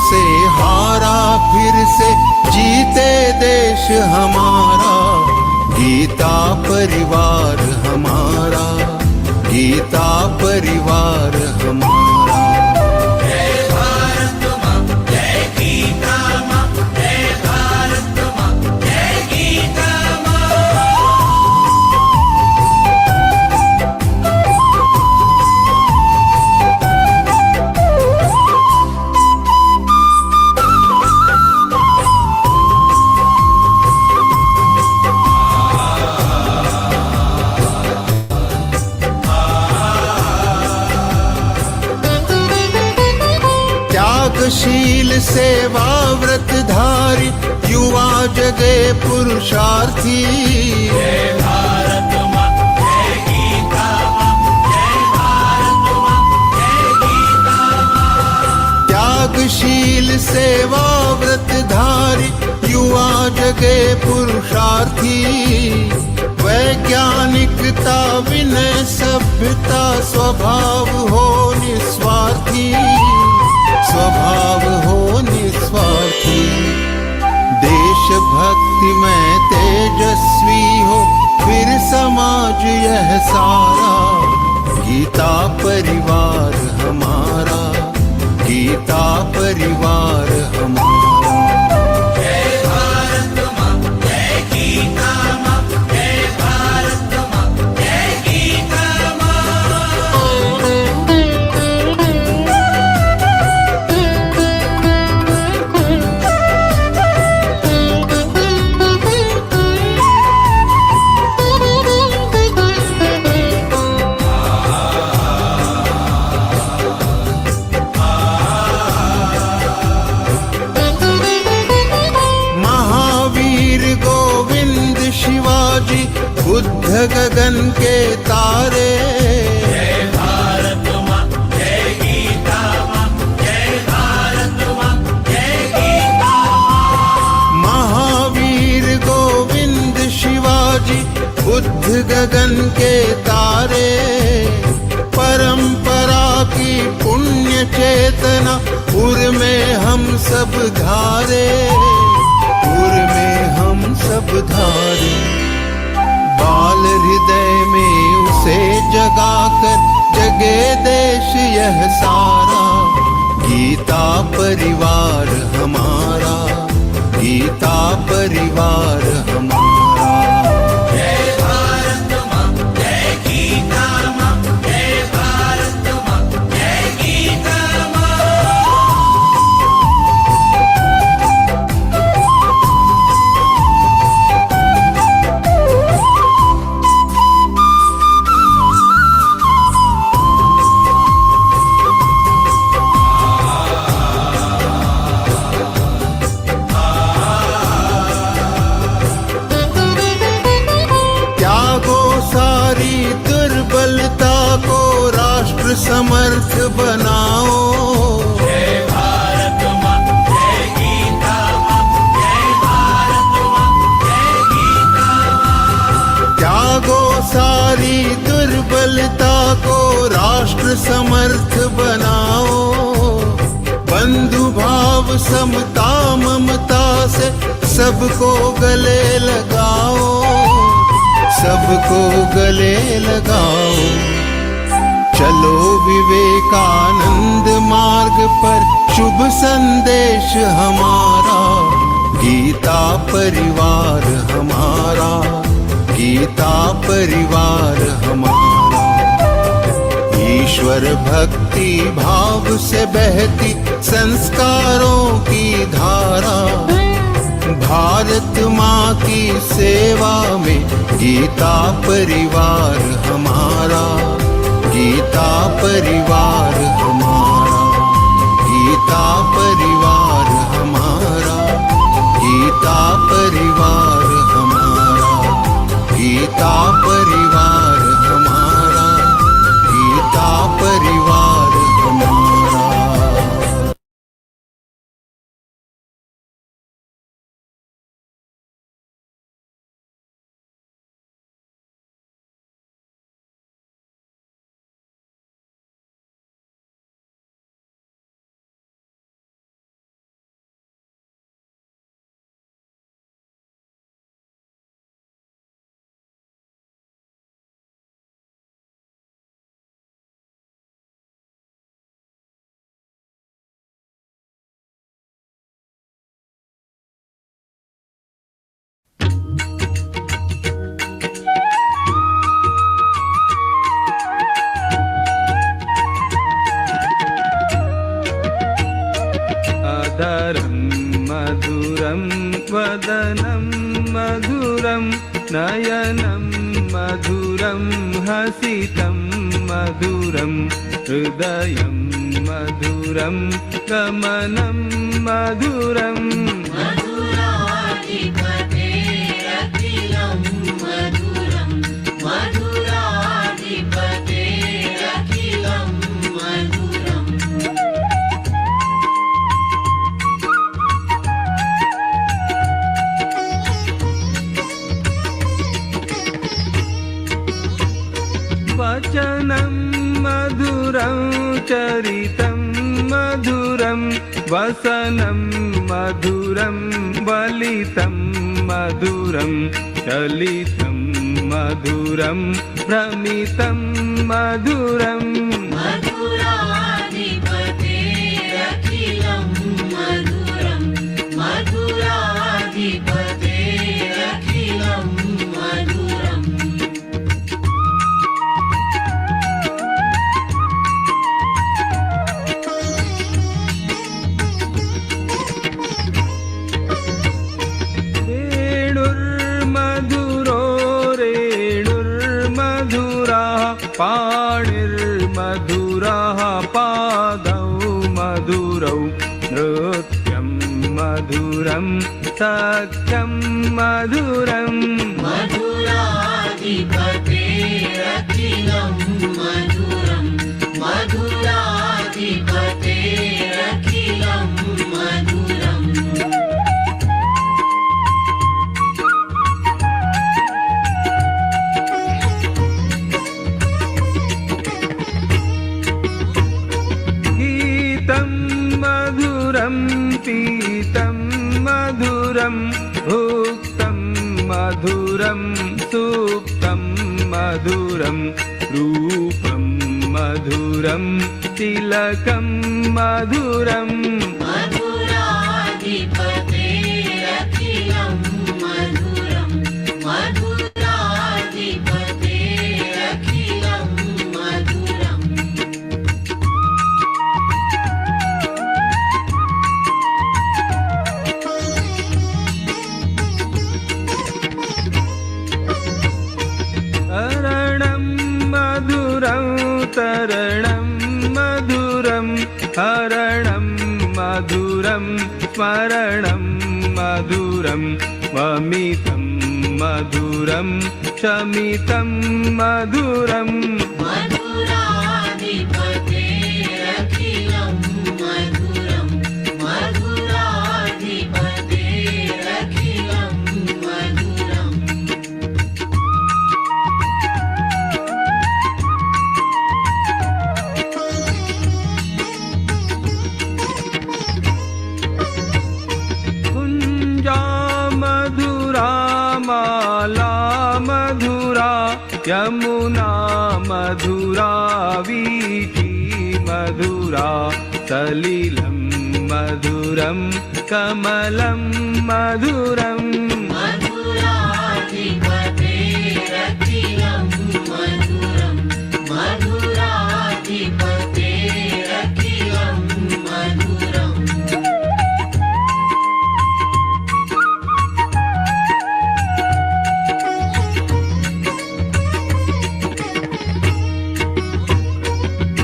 से हारा फिर से जीते देश हमारा, गीता परिवार हमारा, गीता परिवार हमारा। जय भारत माँ, जय गीता माँ, जय भारत माँ, जय गीता माँ। त्यागशील सेवा व्रतधारी युवा जगे पुरुषार्थी, जय भारत माँ, जय गीता माँ, जय भारत माँ, जय गीता माँ। त्यागशील सेवा व्रतधारी युवा जगे पुरुषार्थी, वैज्ञानिकता विनय सभ्यता स्वभाव हो निस्वार्थी, स्वभाव हो निस्वार्थी। देशभक्ति में तेजस्वी हो फिर समाज यह सारा, गीता परिवार हमारा, गीता परिवार हमारा। जय भारत माँ, जय गीता माँ, जय भारत माँ, जय गीता माँ। महावीर गोविंद शिवाजी बुद्ध गगन के तारे, जय भारत माँ, जय गीता माँ, जय भारत माँ, जय गीता माँ। महावीर गोविंद शिवाजी बुद्ध गगन के तारे, परंपरा की पुण्य चेतना उर में हम सब धारे, उर में हम सब धारे। बाल हृदय में उसे जगाकर जगे देश यह सारा, गीता परिवार हमारा, गीता परिवार हमारा। जय भारत माँ, जय गीता माँ, जय भारत माँ, जय गीता माँ। त्यागो सारी दुर्बलता को राष्ट्र समर्थ बनाओ, जय भारत माँ, जय गीता माँ, जय भारत माँ, जय गीता माँ। त्यागो सारी दुर्बलता को राष्ट्र समर्थ बनाओ, बंधु भाव समता ममता से सबको गले लगाओ, सबको गले लगाओ। चलो विवेकानंद मार्ग पर शुभ संदेश हमारा, गीता परिवार हमारा, गीता परिवार हमारा। ईश्वर भक्ति भाव से बहती संस्कारों की धारा, भारत माँ की सेवा में गीता परिवार हमारा, गीता परिवार हमारा, गीता परिवार हमारा, गीता परिवार हमारा, गीता परिवार हमारा, गीता परिवार हमारा। अधरं मधुरं वदनं मधुरं नयनं मधुरं हसितं मधुरं हृदयं मधुरं गमनं मधुरम् मधुराधिपतेरखिलं मधुरं मधुराधिपतेरखिलं मधुरम् वचनं मधुरं चरितं मधुरं वसनं मधुरं वलितं मधुरं चलितं मधुरं भ्रमितं मधुरम् मधुराधिपतेरखिलं मधुरं मधुराधिपतेरखिलं मधुरम् रेणुर्मधुरो रेणुर्मधुरा पाणिर्मधुरः पादौ मधुरौ नृत्यं मधुरं सख्यं मधुरम् मधुराधिपतेरखिलं मधुरं मधुराधिपतेरखिलं मधुरम् गीतं मधुरं पीतं मधुरं भुक्तं मधुरं सुप्तं मधुरं रूपं मधुरं तिलकं मधुरम् मधुराधिपतेरखिलं मधुरं मधुराधिपतेरखिलं मधुरम् तरणं मधुरं तरणं मधुरं हरणं मधुरं स्मरणं मधुरं वमितं मधुरं शमितं मधुरम् मधुराधिपतेरखिलं मधुरं मधुराधिपतेरखिलं मधुरम् कुञ्जा मधुरा माला मधुरा यमुना मधुरा वीथी मधुरा सलिलं मधुरं कमलं मधुरम् मधुराधिपतेरखिलं मधुरं मधुराधिपतेरखिलं मधुरम्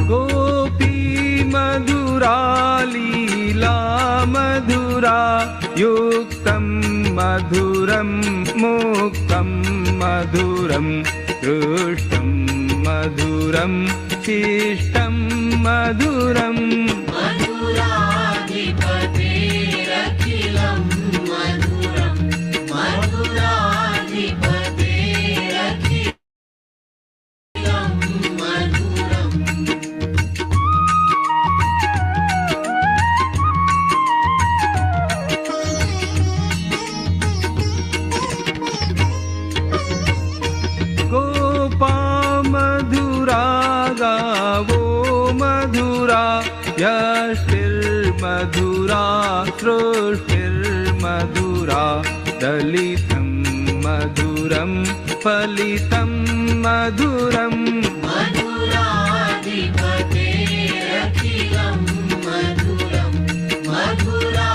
गोपी मधुरा लीला मधुरा युक्तं मधुरं मुक्तं मधुरं दृष्टं मधुरं शिष्टं मधुरम् मधुराधिपतेरखिलं मधुरं मधुराधिपतेरखिलं मधुरम् गोपा मधुरा गावो मधुरा यष्टिर्मधुरा सृष्टिर्मधुरा दलितं मधुरं फलितं मधुरम् मधुराधिपतेरखिलं मधुरं मधुरा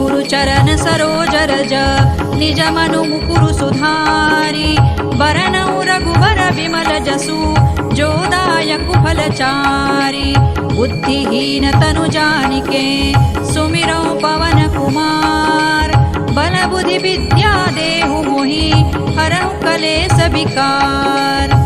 गुरु चरण सरोज रज निज मनु मुकुरु सुधारी बरनौ रघुबर विमल जसु जोदायक फलचारी बुद्धिहीन तनु जानिके सुमिरौ पवन कुमार बल बुद्धि विद्या देहु मोहि हरहु कलेस विकार।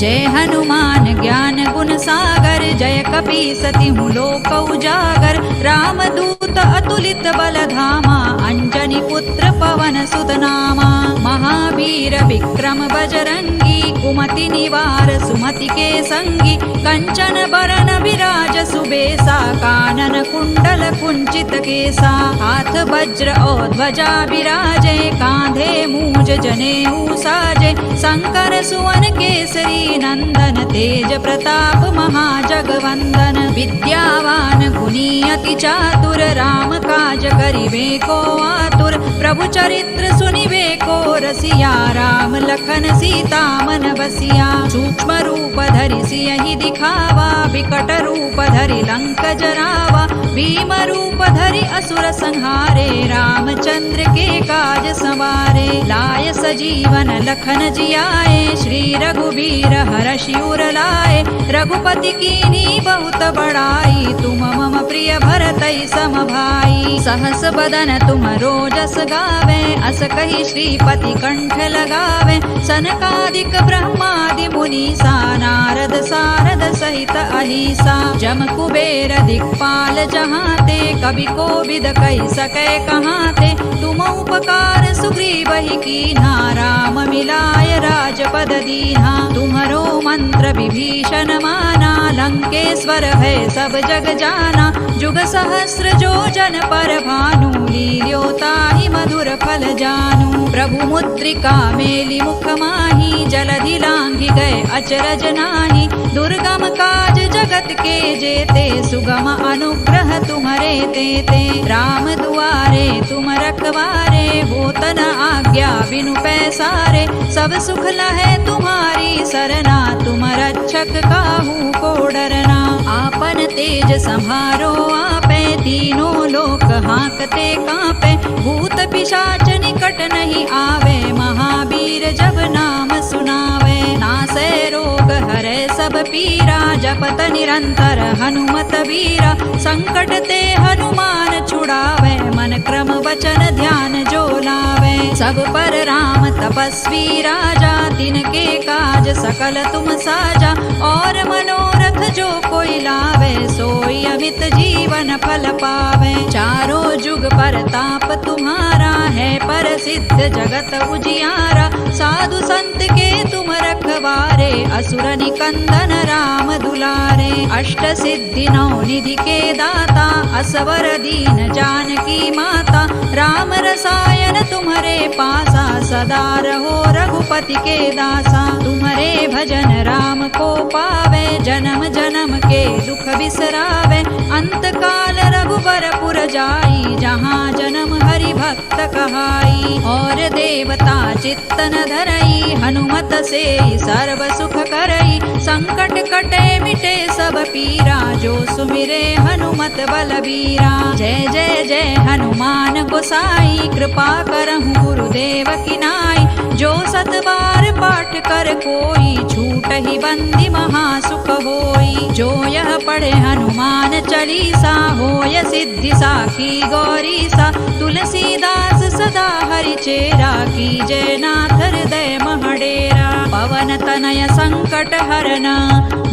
जय हनुमान ज्ञान गुण सागर जय कपीसति लोक उजागर रामदूत अतुलित बल धामा अंजनी पुत्र पवन सुत नामा महावीर विक्रम बजरंगी कुमति निवार सुमति के संगी कंचन बरन विराज सुबेसा कानन कुंडल कुंचित केसा हाथ वज्र और ध्वजा विराजे कांधे मूज जनेऊ साजे शंकर सुवन केसरी नंदन तेज प्रताप महाजगवंदन विद्यावान गुणी अति चातुर राम काज करिबे को आतुर प्रभु चरित्र सुनिबे को रसिया राम लखन सीता मन बसिया सूक्ष्म रूप धरि सियहि दिखावा विकट रूप धरि लंक जरावा भीम रूप धरि असुर संहारे रामचंद्र के काज संवारे लाय सजीवन लखन जियाए श्री रघुबीर हरषि उर लाए रघुपति कीन्ही बहुत बड़ाई तुम मम प्रिय भरतई सम भाई सहस बदन तुम रोजस गावे अस कहि श्रीपति कंठ लगावे सनकादिक ब्रह्मादि मुनीसा नारद सारद सहित अहिसा जम कुबेर दिक्पाल जहाते कवि कोविद कहि सकै कहाते तुम उपकार सुग्रीवहि कीन्हा राम मिलाय राजपद दीन्हा तुम्हरो मंत्र विभीषण माना लंकेश्वर भय सब जग जाना जुग सहस्र जो जन पर भानु लील्योताहि मधुर फल जानू प्रभु मुद्रिका मेलि मुख माही जलधि लांघि गए अचरज नाही दुर्गम काज जगत के जेते सुगम अनुग्रह तुम्हरे तेते राम दुआरे तुम रखवारे होत न आज्ञा बिनु पैसारे सब सुख लहै तुम्हारी सरना तुम रक्षक काहू को डरना आपन तेज संहारो आपे तीनों लोक हांकते कांपे भूत पिशाच निकट नहीं आवे महावीर जब नाम सुनावे नासै रोग हरै सब पीरा जपत निरंतर हनुमत वीरा संकट ते हनुमान छुड़ावे मन क्रम वचन ध्यान जो लावे सब पर राम तपस्वी राजा तिनके काज सकल तुम साजा और मनोरथ जो कोई लावे सोई अमित जीवन फल पावे चारों जुग पर ताप तुम्हारा है पर सिद्ध जगत उजियारा साधु संत के तुम रखवारे असुर निकंदन राम दुलारे अष्ट सिद्धि नौ निधि के दाता असवर दीन जानकी माता राम रसायन तुम्हारे पासा सदा रहो रघुपति के दासा तुम्हारे भजन राम को पावे जन्म जन्म के दुख बिसरावे अंत काल रघुबरपुर जाई जहाँ जन्म हरि भक्त कहाई और देवता चित्तन धरई हनुमत से सर्व सुख करई संकट कटे मिटे सब पीरा जो सुमिरे हनुमत बलबीरा जय जय जय हनुमान गोसाई कृपा करहु गुरुदेव की नाई जो सत बार पाठ कर कोई छूट ही बंदी महासुख होई जो यह पढ़े हनुमान चालीसा होय सिद्धि साखी गौरीसा तुलसीदास सदा हरि चेरा की जय नाथ हृदय महडेरा पवन तनय संकट हरन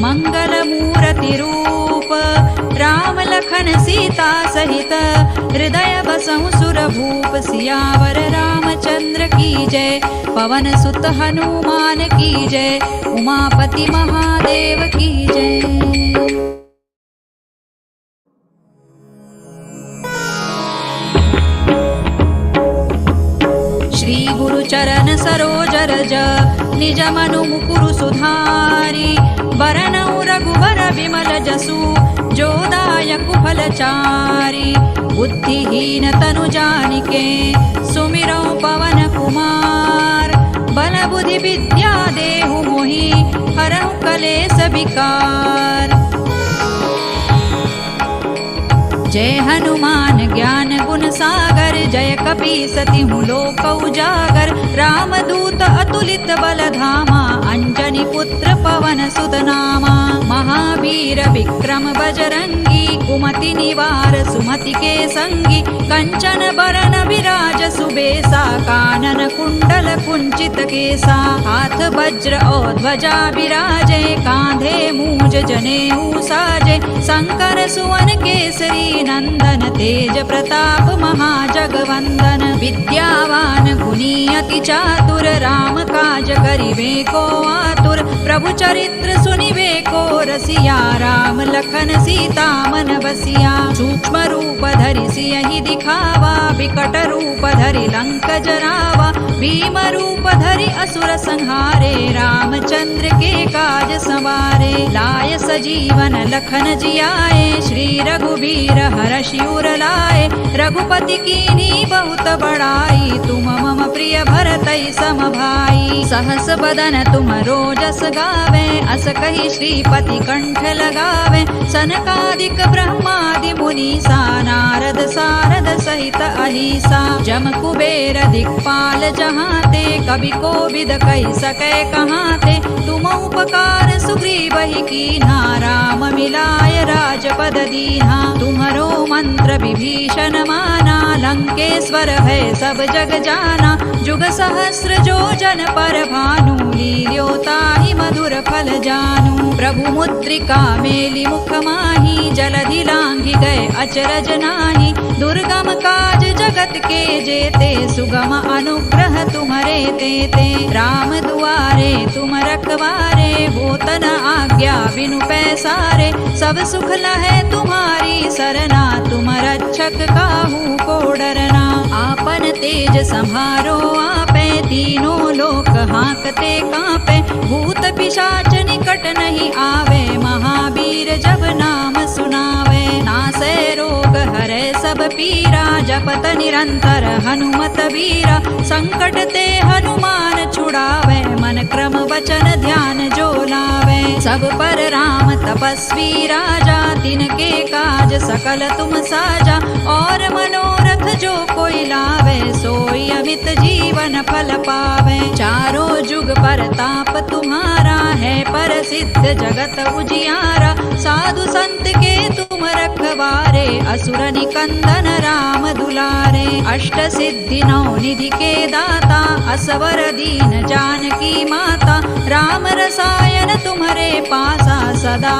मंगल मूर्ति रूप राम लखन सीता सहित हृदय बसहु सुर भूप सियावर रामचंद्र की जय पवन सुत हनुमान की जय उमापति महादेव की जय। श्री गुरु चरण सरोज रज निज मनु मुकुरु सुधारी बरनौ रघुबर विमल जसु जोदायक फलचारी बुद्धिहीन तनु जानिके सुमिरौ पवन कुमार बल बुद्धि विद्या देहु मोहि हरहु कलेस विकार। जय हनुमान ज्ञान गुण सागर, जय कपीसति लोक उजागर। रामदूत अतुलित बल धामा, अंजनी पुत्र पवन सुत नामा। महावीर विक्रम बजरंगी, कुमति निवार सुमति के संगी। कंचन बरन विराज सुबेसा, कानन कुंडल कुंचित केसा। हाथ वज्र और ध्वजा विराजे, कांधे मूज जनेऊ साजे। शंकर सुवन केसरी नंदन, तेज प्रताप महाजगवंदन। विद्यावान गुणी अति चातुर, राम काज करिबे को आतुर। प्रभु चरित्र सुनिबे को रसिया, राम लखन सीता मन बसिया। सूक्ष्म रूप धरि सियहि दिखावा, विकट रूप धरि लंक जरावा। भीम रूप धरि असुर संहारे, रामचंद्र के काज सवारे। लाय सजीवन लखन जियाए, श्री रघुबीर हरषि उर लाए। रघुपति कीन्ही बहुत बड़ाई, तुम मम प्रिय भरतई सम भाई। सहस बदन तुम रोजस गावे, अस कहि श्रीपति कंठ लगावे। सनकादिक ब्रह्मादि मुनीसा, नारद सारद सहित अहिसा। जम कुबेर दिक्पाल जहाते, कवि कोविद कहि सकै कहाते। तुम उपकार सुग्रीवहि कीन्हा, राम मिलाय राजपद दीन्हा। तुम्हरो मंत्र विभीषण माना, लंकेश्वर भय सब जग जाना। जुग सहस्र जो जन पर भानु, लील्योताहि मधुर फल जानू। प्रभु मुद्रिका मेलि मुख माहि, जलधि लांघि गए अचरज नाही। दुर्गम काज जगत के जेते, सुगम अनुग्रह तुम्हरे तेते। राम दुआरे तुम रखवारे, होत न आज्ञा बिनु पैसारे। सब सुख लहै तुम्हारी सरना, तुम रक्षक काहू को डरना। आपन तेज सम्हारो आपे, तीनों लोक हांकते कांपे। भूत पिशाच निकट नहीं आवे, महावीर जब नाम सुनावे। नासै रोग हरै सब पीरा, जपत निरंतर हनुमत वीरा। संकट ते हनुमान छुड़ावे, मन क्रम वचन ध्यान जो लावे। सब पर राम तपस्वी राजा, तिनके काज सकल तुम साजा। और मनोरथ जो कोई लावे, सोई अमित जीवन फल पावे। चारों जुग परताप तुम्हारा है, प्रसिद्ध जगत उजियारा। साधु संत के तुम रखवारे, असुर निकंदन राम दुलारे। अष्ट सिद्धि नौ निधि के दाता, असवर दीन जानकी माता। राम रसायन तुम्हारे पासा, सदा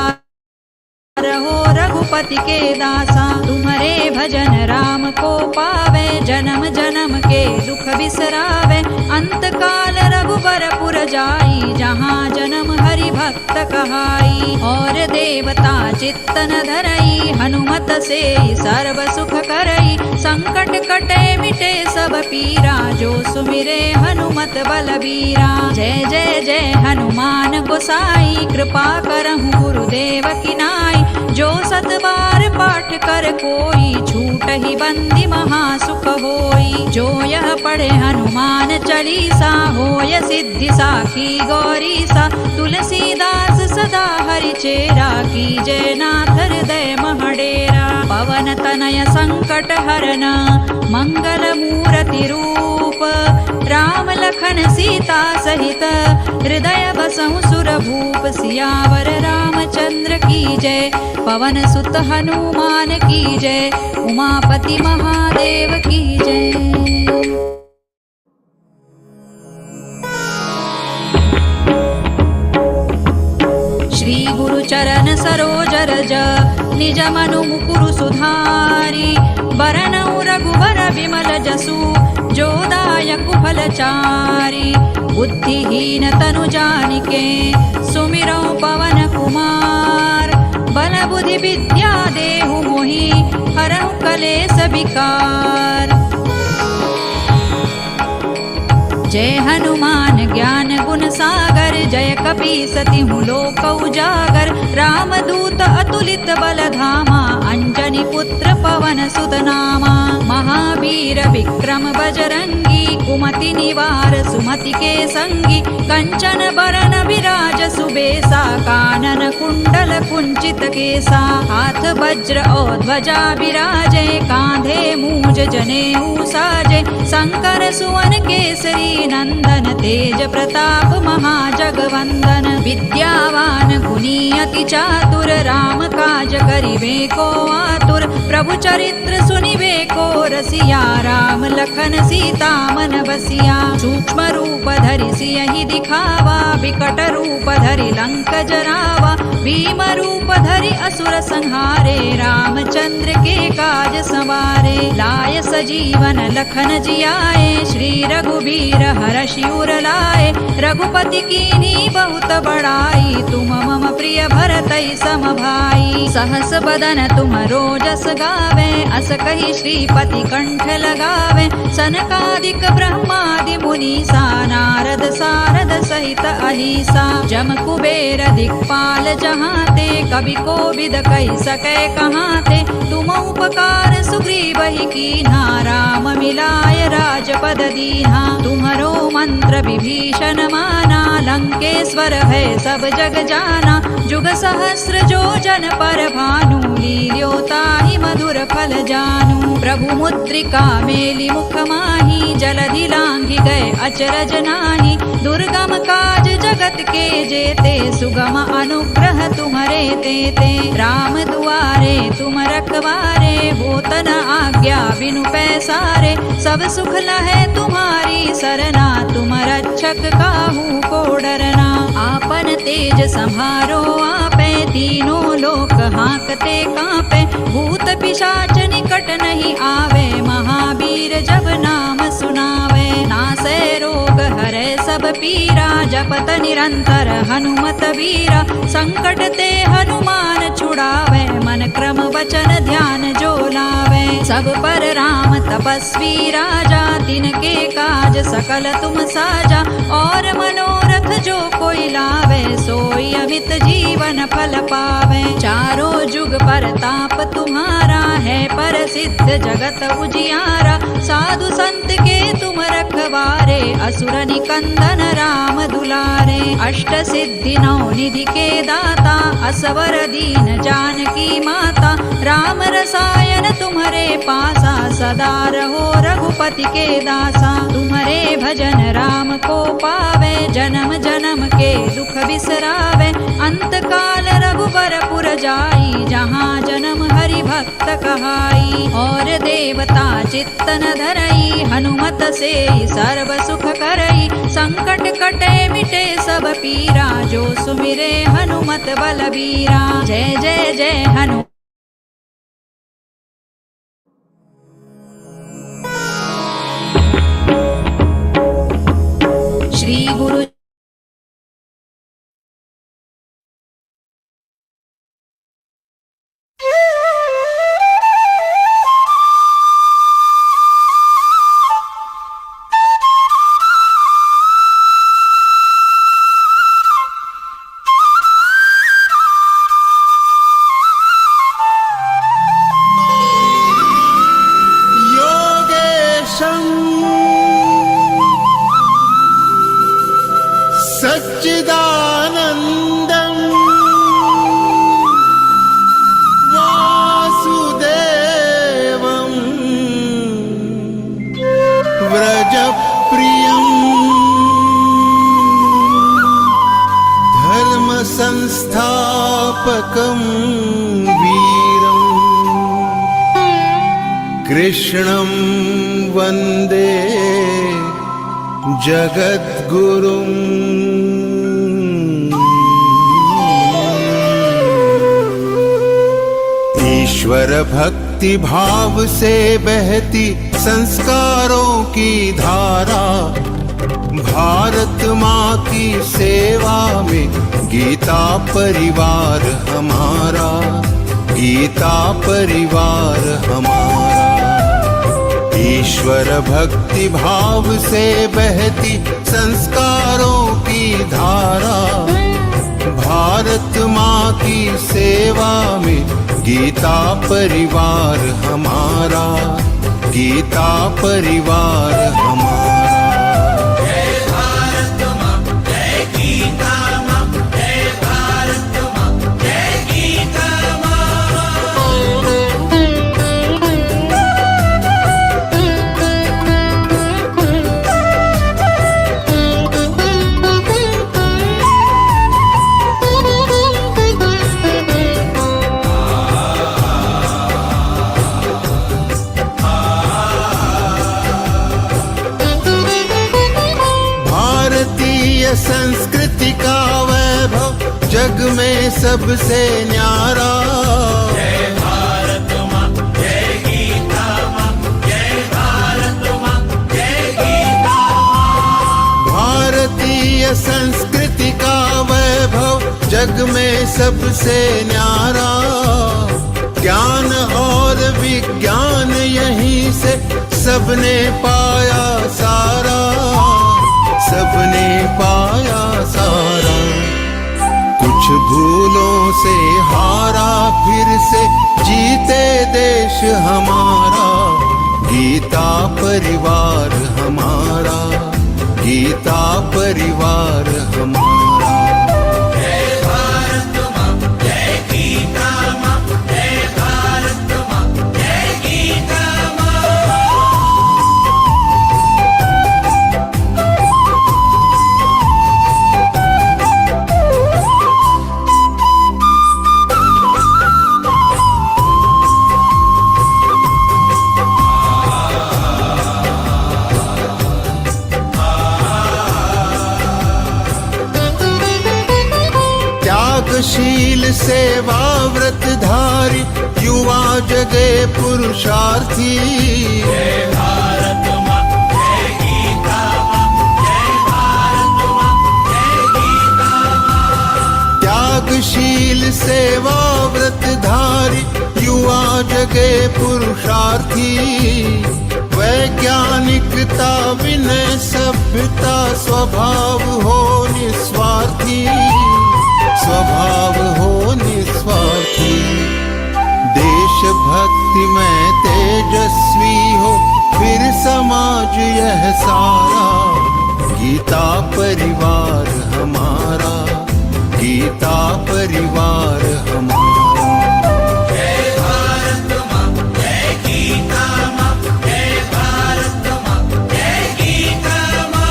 रहो रघुपति के दासा। तुम्हारे भजन राम को पावे, जन्म जन्म के दुख बिसरावे। अंत काल रघुबरपुर जाई, जहाँ जन्म हरि भक्त कहाई। और देवता चित्तन धरई, हनुमत से सर्व सुख करई। संकट कटे मिटे सब पीरा, जो सुमिरे हनुमत बलबीरा। जय जय जय हनुमान गोसाई, कृपा करहु गुरुदेव की नाई। जो सत बार पाठ कर कोई, छूट ही बंदी महासुख होई। जो यह पढ़े हनुमान चालीसा, होय सिद्धि साखी गौरीसा। तुलसीदास सदा हरि चेरा, कीजय नाथ हृदय महडेरा। पवन तनय संकट हरन, मंगल मूर्ति रूप। राम लखन सीता सहित, हृदय बसहु सुर भूप। सियावर रामचंद्र की जय, पवन सुत हनुमान की जय। उमापति महादेव की जय। श्री गुरु चरण सरोज रज, निज मनु मुकुरु सुधारी। बरनउ रघुबर विमल जसु, जो दायक फलचारी। बुद्धिहीन तनु जानिके, सुमिरौ पवन कुमार। बल बुद्धि विद्या देहु मोहि, हरहु कलेस विकार। जय हनुमान ज्ञान गुण सागर, जय कपीसति लोक उजागर। रामदूत अतुलित बल धामा, अंजनी पुत्र पवन सुत नामा। महावीर विक्रम बजरंगी कुमति निवार सुमति के संगी। कंचन बरन विराज सुबेसा कानन कुंडल कुंचित केसा। हाथ वज्र और ध्वजा विराजे कांधे मूज जनेऊ साजे। शंकर सुवन केसरी नंदन तेज प्रताप महाजगवंदन। विद्यावान गुणी अति चातुर राम काज करिबे को आतुर। प्रभु चरित्र सुनिबे को रसिया राम लखन सीता मन बसिया। सूक्ष्म रूप धरि सियहि दिखावा विकट रूप धरि लंक जरावा। भीम रूप धरि असुर संहारे रामचंद्र के काज संवारे। लाय सजीवन लखन जियाए श्री रघुबीर हरषि उर लाए। रघुपति कीन्ही बहुत बड़ाई तुम मम प्रिय भरतई सम भाई। सहस बदन तुम रोजस गावे अस कहि श्रीपति कंठ लगावे। सनकादिक ब्रह्मादि मुनीसा नारद सारद सहित अहिसा। जम कुबेर दिक्पाल जहाते कवि कोविद कहि सकै कहाते। तुम उपकार सुग्रीवहि कीन्हा राम मिलाय राजपद दीन्हा। तुम्हरो मंत्र विभीषण माना लंकेश्वर है सब जग जाना। जुग सहस्र जो जन पर भानु लील्यो ताहि मधुर फल जानू। प्रभु मुद्रिका मेलि मुख माहि जलधि लांघि गए अचरज नाही। दुर्गम काज जगत के जेते सुगम अनुग्रह तुम्हरे तेते। राम दुआरे तुम रखवारे होत न आज्ञा बिनु पैसारे। सब सुख लहै तुम्हारी सरना तुम रक्षक काहू को डरना। आपन तेज संहारो आपे तीनों लोक हांकते कांपे। भूत पिशाच निकट नहीं आवे महावीर जब नाम सुनावे। नासै रोग हरै सब पीरा जपत निरंतर हनुमत वीरा। संकट ते हनुमान छुड़ावे मन क्रम वचन ध्यान जो लावे। सब पर राम तपस्वी राजा तिनके काज सकल तुम साजा। और मनोरथ जो कोई लावे सोई अमित जीवन फल पावे। चारों जुग परताप तुम्हारा है प्रसिद्ध जगत उजियारा। साधु संत के तुम रखवारे असुर निकंदन राम दुलारे। अष्ट सिद्धि नौ निधि के दाता असवर दीन जानकी माता। राम रसायन तुम्हारे पासा सदा रहो रघुपति के दासा। तुम्हारे भजन राम को पावे जन्म जन्म के दुख बिसरावे। अंत काल रघुबर पुर जाई जहाँ जन्म हरि भक्त कहाई। और देवता चित्तन धरई हनुमत से सर्व सुख करई। संकट कटे मिटे सब पीरा जो सुमिरे हनुमत बलबीरा। जय जय जय हनु। श्री गुरु सच्चिदानन्दं वासुदेवं व्रजप्रियं धर्मसंस्थापकं वीरं कृष्णं वन्दे जगद्गुरुम्। ईश्वर भक्ति भाव से बहती संस्कारों की धारा। भारत माँ की सेवा में गीता परिवार हमारा। गीता परिवार हमारा। ईश्वर भक्ति भाव से बहती संस्कारों की धारा। भारत माँ की सेवा में गीता परिवार हमारा, गीता परिवार हमारा। जय भारत माँ, जय गीता माँ, जय भारत माँ, जय गीता माँ। भारतीय संस्कृति का वैभव जग में सबसे न्यारा। जय भारत माँ, जय गीता माँ, जय भारत माँ, जय गीता माँ। भारतीय संस्कृति का वैभव जग में सबसे न्यारा। ज्ञान और विज्ञान यहीं से सबने पाया सारा, सबने पाया सारा। कुछ भूलों से हारा फिर से जीते देश हमारा। गीता परिवार हमारा, गीता परिवार हमारा। जय भारत माँ, जय गीता माँ, जय भारत माँ, जय गीता माँ। त्यागशील सेवा व्रतधारी युवा जगे पुरुषार्थी। जय भारत माँ, जय गीता माँ, जय भारत माँ, जय गीता माँ। त्यागशील सेवा व्रतधारी युवा जगे पुरुषार्थी। वैज्ञानिकता विनय सभ्यता स्वभाव हो निस्वार्थी, स्वभाव हो निस्वार्थी। देशभक्ति में तेजस्वी हो फिर समाज यह सारा। गीता परिवार हमारा, गीता परिवार हमारा। जय भारत माँ, जय गीता माँ, जय भारत माँ, जय गीता माँ।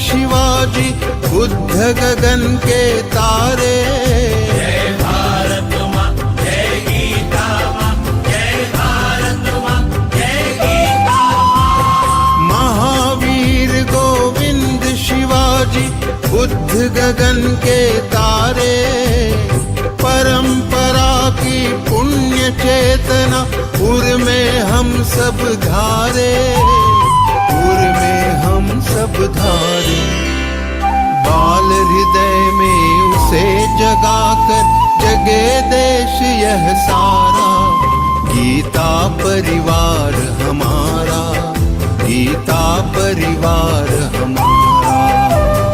शिवाजी बुद्ध गगन के तारे। जय भारत माँ, जय गीता माँ, जय भारत माँ, जय गीता माँ। महावीर गोविंद शिवाजी बुद्ध गगन के तारे। परंपरा की पुण्य चेतना उर में हम सब धारे, उर में हम सब धारे। बाल हृदय में उसे जगाकर जगे देश यह सारा। गीता परिवार हमारा, गीता परिवार हमारा।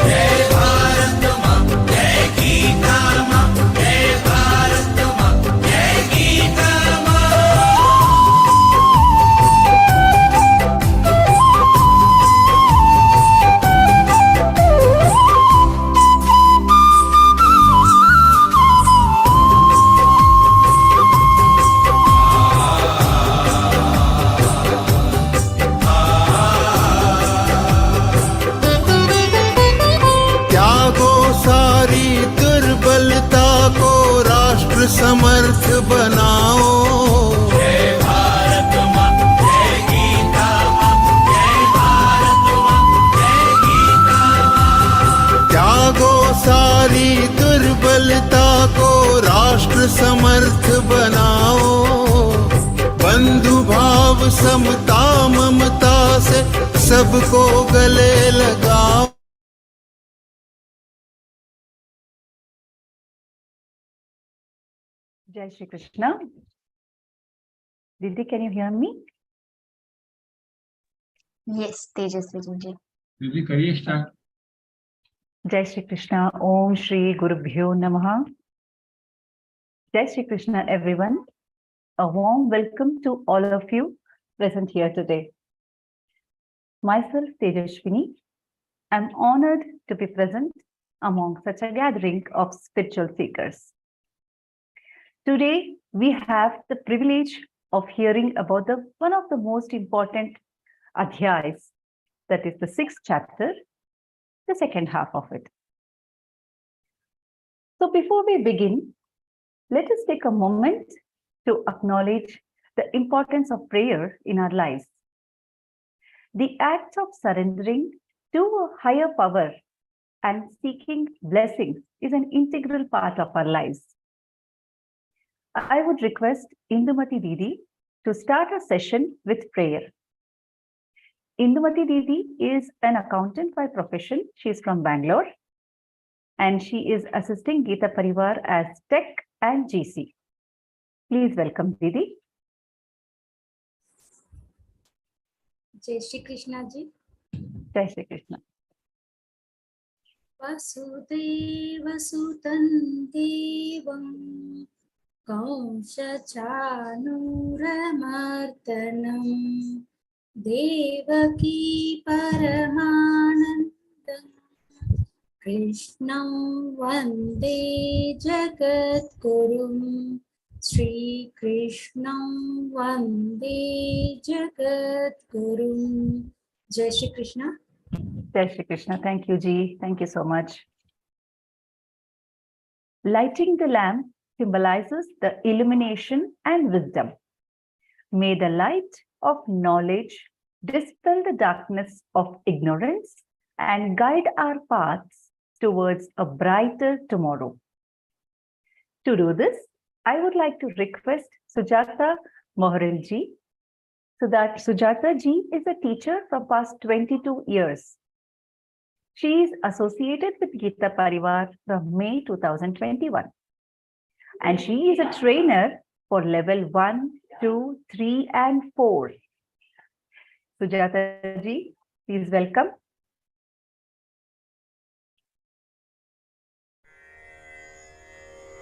जय भारत माँ, जय गीता माँ, जय भारत माँ, जय गीता माँ। समर्थ बनाओ। जय भारत माँ, जय गीता माँ, जय भारत माँ, जय गीता माँ। त्यागो सारी दुर्बलता को राष्ट्र समर्थ बनाओ। बंधु भाव समता ममता से सबको गले लगाओ। Jai Shri Krishna. Didi, can you hear me? Yes, Tejasvi ji. दीदी करिए start. Jai Shri Krishna. Om Shri Gurubhyo Namaha. Jai Shri Krishna, everyone. A warm welcome to all of you present here today. Myself, Tejaswini, I'm honored to be present among such a gathering of spiritual seekers. Today, we have the privilege of hearing about one of the most important adhyayas, that is the 6th chapter, the second half of it. So before we begin, let us take a moment to acknowledge the importance of prayer in our lives. The act of surrendering to a higher power and seeking blessings is an integral part of our lives. I would request Indumati Didi to start a session with prayer. Indumati Didi is an accountant by profession. She is from Bangalore and she is assisting Geeta Parivar as Tech and GC. Please welcome Didi. Jai Shri Krishna ji. Jai Shri Krishna. Vasudeva sutam devam Kaushachanuramardhanam Devaki Paramanandam Krishnam Vande Jagadgurum Shri Krishnam Vande Jagadgurum. Jai Shri Krishna. Jai Shri Krishna. Thank you, Ji. Thank you so much. Lighting the lamp symbolizes the illumination and wisdom. May the light of knowledge dispel the darkness of ignorance and guide our paths towards a brighter tomorrow. To do this, I would like to request Sujata Moharil ji. So that Sujata ji is a teacher from past 22 years. She is associated with Geeta Parivar from May 2021. And she is a trainer for level 1, 2, 3, and 4. Sujata ji, please welcome.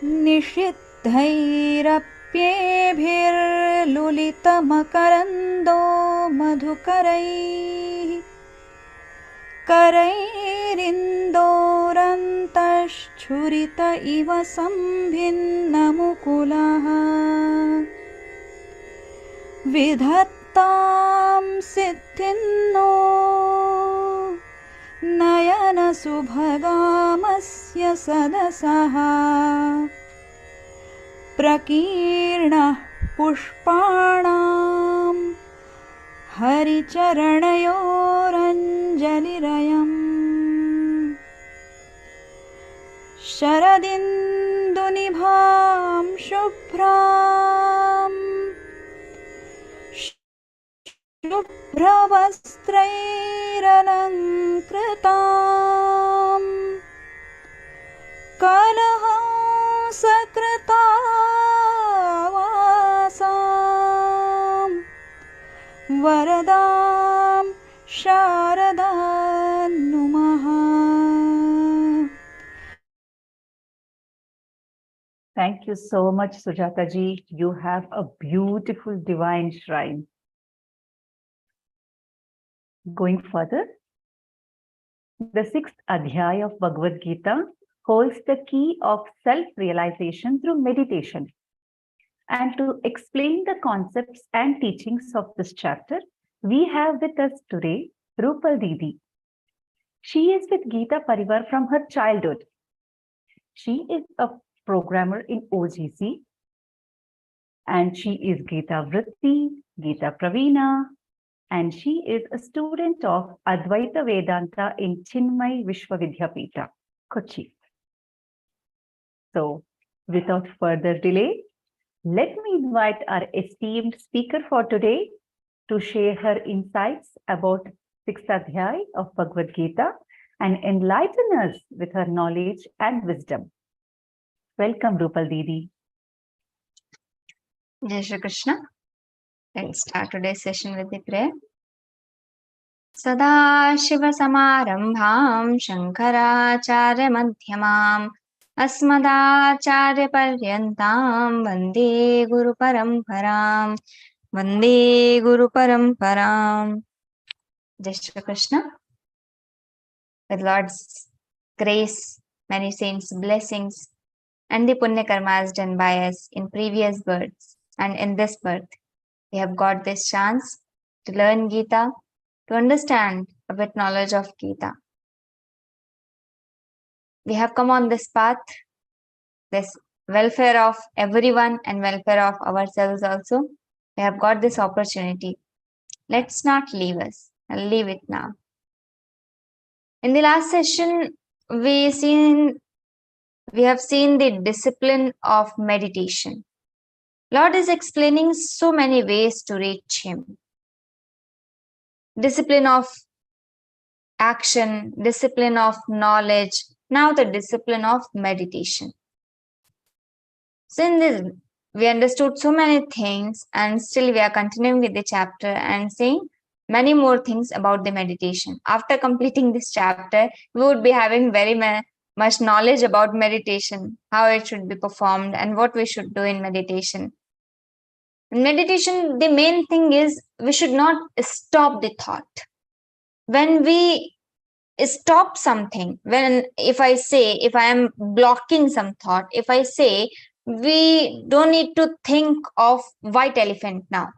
निषिद्धैरप्येभिर्लुलितमकरन्दो मधुकरैः करैरिन्दोरन्तश्छुरित इव सम्भिन्नमुकुलः विधत्तां सिद्धिन्नो नयनसुभगामस्य सदसः प्रकीर्णः पुष्पाणां हरिचरणयोरञ्जलिरयम् शरदिन्दुनिभां शुभ्रां शुभ्रवस्त्रैरलङ्कृतां कलहंसकृतावासां वरदां शारदां नुमः. Thank you so much, Sujata ji. You have a beautiful divine shrine. Going further, the 6th adhyaya of Bhagavad Gita holds the key of self-realization through meditation. And to explain the concepts and teachings of this chapter, we have with us today Rupal Didi. She is with Geeta Parivar from her childhood. She is a programmer in OGC and she is Geeta Vritti, Geeta Praveena, and she is a student of Advaita Vedanta in Chinmay Vishwavidyapita, Kochi. So without further delay, let me invite our esteemed speaker for today to share her insights about 6th Adhyay of Bhagavad Gita and enlighten us with her knowledge and wisdom. Welcome, Rupal Didi. Jai Shri Krishna. Let's start today's session with the prayer. Sada Shiva Samarambham Shankaracharya Madhyamam Asmadacharya Paryantam Vande Guru Paramparam Vande Guru Paramparam. Jai Shri Krishna. With Lord's grace, many saints' blessings, and the Punya Karmas done by us in previous births and in this birth, we have got this chance to learn Gita, to understand a bit knowledge of Gita. We have come on this path, this welfare of everyone and welfare of ourselves also. We have got this opportunity. Let's not leave us. I'll leave it now. In the last session, we have seen the discipline of meditation. Lord is explaining so many ways to reach Him. Discipline of action, discipline of knowledge, now the discipline of meditation. So in this, we understood so many things, and still we are continuing with the chapter and saying many more things about the meditation. After completing this chapter, we would be having very much knowledge about meditation, how it should be performed and what we should do in meditation. In meditation, the main thing is we should not stop the thought. When we stop something, if I am blocking some thought, if I say we don't need to think of white elephant now,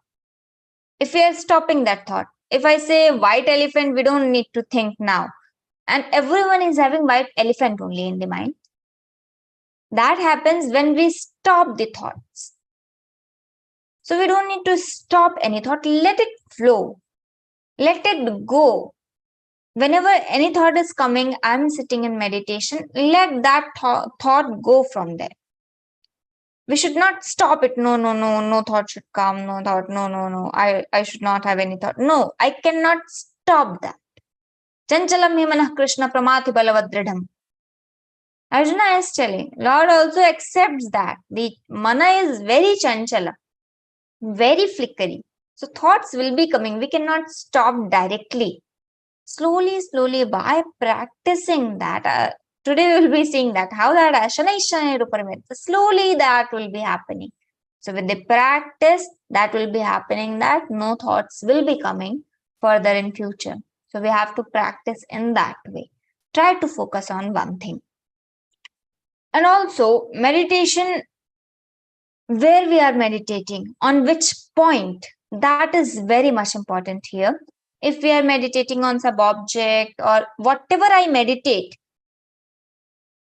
if we are stopping that thought, if I say white elephant, we don't need to think now, and everyone is having white elephant only in the mind, that happens when we stop the thoughts. So we don't need to stop any thought. Let it flow. Let it go. Whenever any thought is coming, I'm sitting in meditation, let that thought go from there. We should not stop it. No thought should come. No thought. No. I should not have any thought. No, I cannot stop that. Chanchalam hi manah Krishna pramati balavadridham. Arjuna is telling, Lord also accepts that. The mana is very chanchala, very flickery. So thoughts will be coming. We cannot stop directly. Slowly, by practicing that. Today we will be seeing that, how that slowly that will be happening. So with the practice, that will be happening, that no thoughts will be coming further in future. So we have to practice in that way. Try to focus on one thing. And also meditation, where we are meditating, on which point, that is very much important here. If we are meditating on some object or whatever I meditate,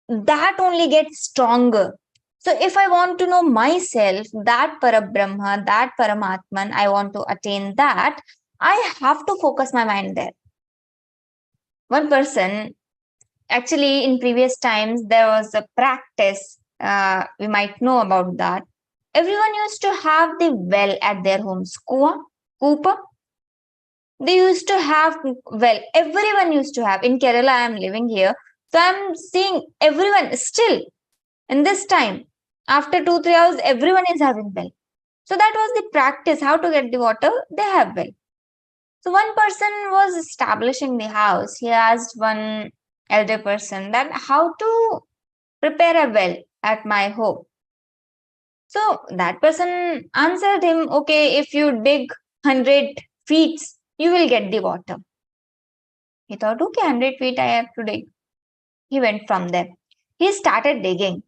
that only gets stronger. So if I want to know myself, that Parabrahma, that Paramatman, I want to attain that, I have to focus my mind there. One person, actually in previous times, there was a practice, we might know about that. Everyone used to have the well at their homes, Kupa. They used to have well, everyone used to have. In Kerala, I am living here. So I'm seeing everyone still in this time, after 2-3 hours, everyone is having well. So that was the practice, how to get the water, they have well. So one person was establishing the house. He asked one elder person that how to prepare a well at my home. So that person answered him, okay, if you dig 100 feet, you will get the water. He thought, okay, 100 feet I have to dig. He went from there. He started digging.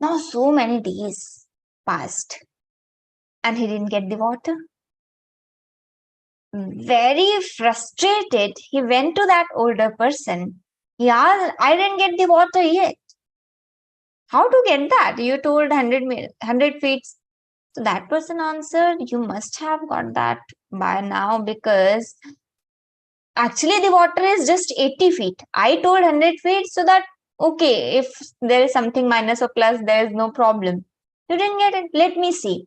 Now so many days passed and he didn't get the water. Very frustrated, he went to that older person. He asked, I didn't get the water yet. How to get that? You told 100 feet. So that person answered, you must have got that by now, because actually the water is just 80 feet. I told 100 feet so that, okay, if there is something minus or plus, there is no problem. You didn't get it. Let me see.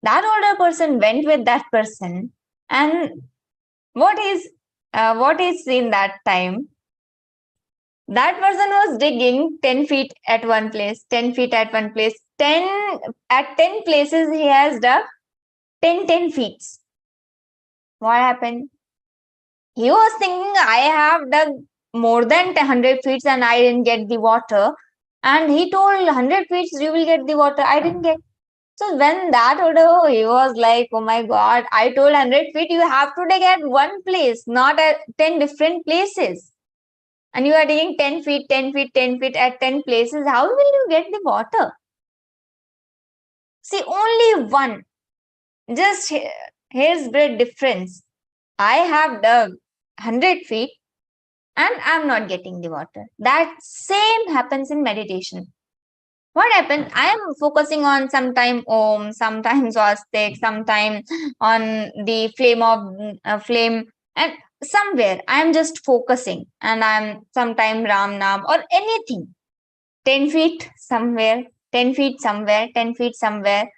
That older person went with that person, and what is what is in that time? That person was digging 10 feet at one place, 10 feet at one place, 10 at 10 places he has dug 10 feet. What happened? He was thinking, I have dug more than 100 feet and I didn't get the water. And he told 100 feet you will get the water. I didn't get. So when that order, he was like, oh my God, I told 100 feet, you have to dig at one place, not at 10 different places. And you are digging 10 feet, 10 feet, 10 feet at 10 places. How will you get the water? See, only one. Just here's the difference. I have dug 100 feet and I'm not getting the water. That same happens in meditation. What happens? I am focusing on sometime Om, sometimes Swastik, sometime on the flame, and somewhere I am just focusing and I'm sometime Ram Nam or anything. 10 feet somewhere, 10 feet somewhere, 10 feet somewhere.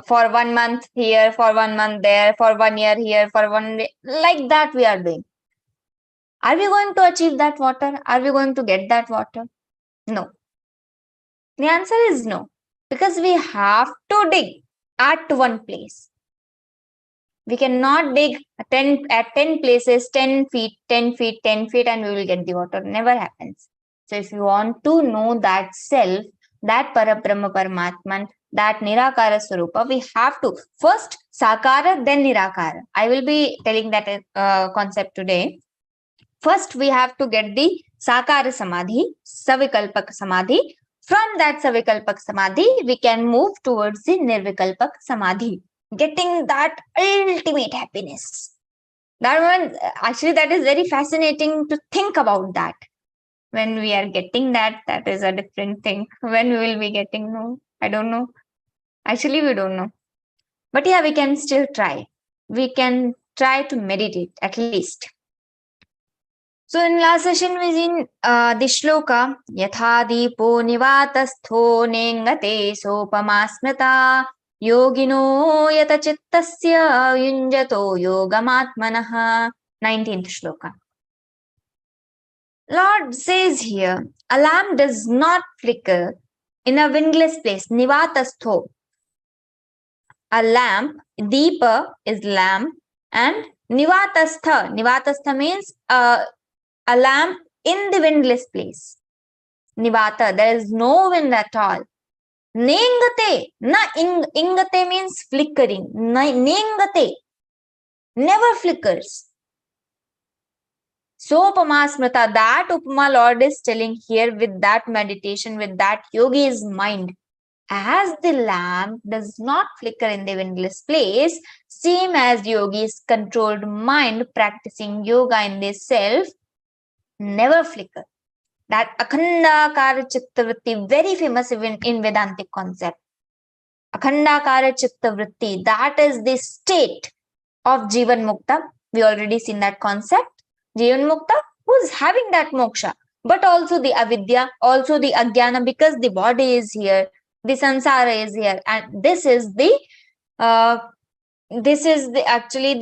For 1 month here, for 1 month there, for 1 year here, for 1 day. Like that we are doing. Are we going to achieve that water? Are we going to get that water? No. The answer is no. Because we have to dig at one place. We cannot dig at 10 places, 10 feet, 10 feet, 10 feet, and we will get the water. Never happens. So if you want to know that self, that Parabrahma Paramatman, that Nirakara Swarupa, we have to first Sakara, then Nirakara. I will be telling that concept today. First, we have to get the Sakara Samadhi, Savikalpak Samadhi. From that Savikalpak Samadhi, we can move towards the Nirvikalpak Samadhi, getting that ultimate happiness. That one, actually, that is very fascinating to think about that. When we are getting that, that is a different thing. When we will be getting, no, I don't know. Actually, we don't know. But yeah, we can still try. We can try to meditate at least. So in last session we seen the shloka Yatha Deepo Nivatastho Nengate Sopama Smrita Yogino Yata Chittasya Yunjato Yogamatmanaha. 19th shloka. Lord says here, a lamp does not flicker in a windless place. Nivatastho. A lamp, Deepa is lamp, and Nivatastha. Nivatastha means a lamp in the windless place. Nivata, there is no wind at all. Nengate, ingate means flickering. Nengate, never flickers. So Upama Smrita, that Upama Lord is telling here with that meditation, with that yogi's mind. As the lamp does not flicker in the windless place, same as yogi's controlled mind practicing yoga in the self, never flicker. That Akhandakara Chitta Vritti, very famous even in Vedantic concept. Akhandakara Chitta Vritti, that is the state of Jivan Mukta. We already seen that concept. Jivan Mukta, who is having that moksha, but also the avidya, also the ajnana, because the body is here, the samsara is here, and this is the actually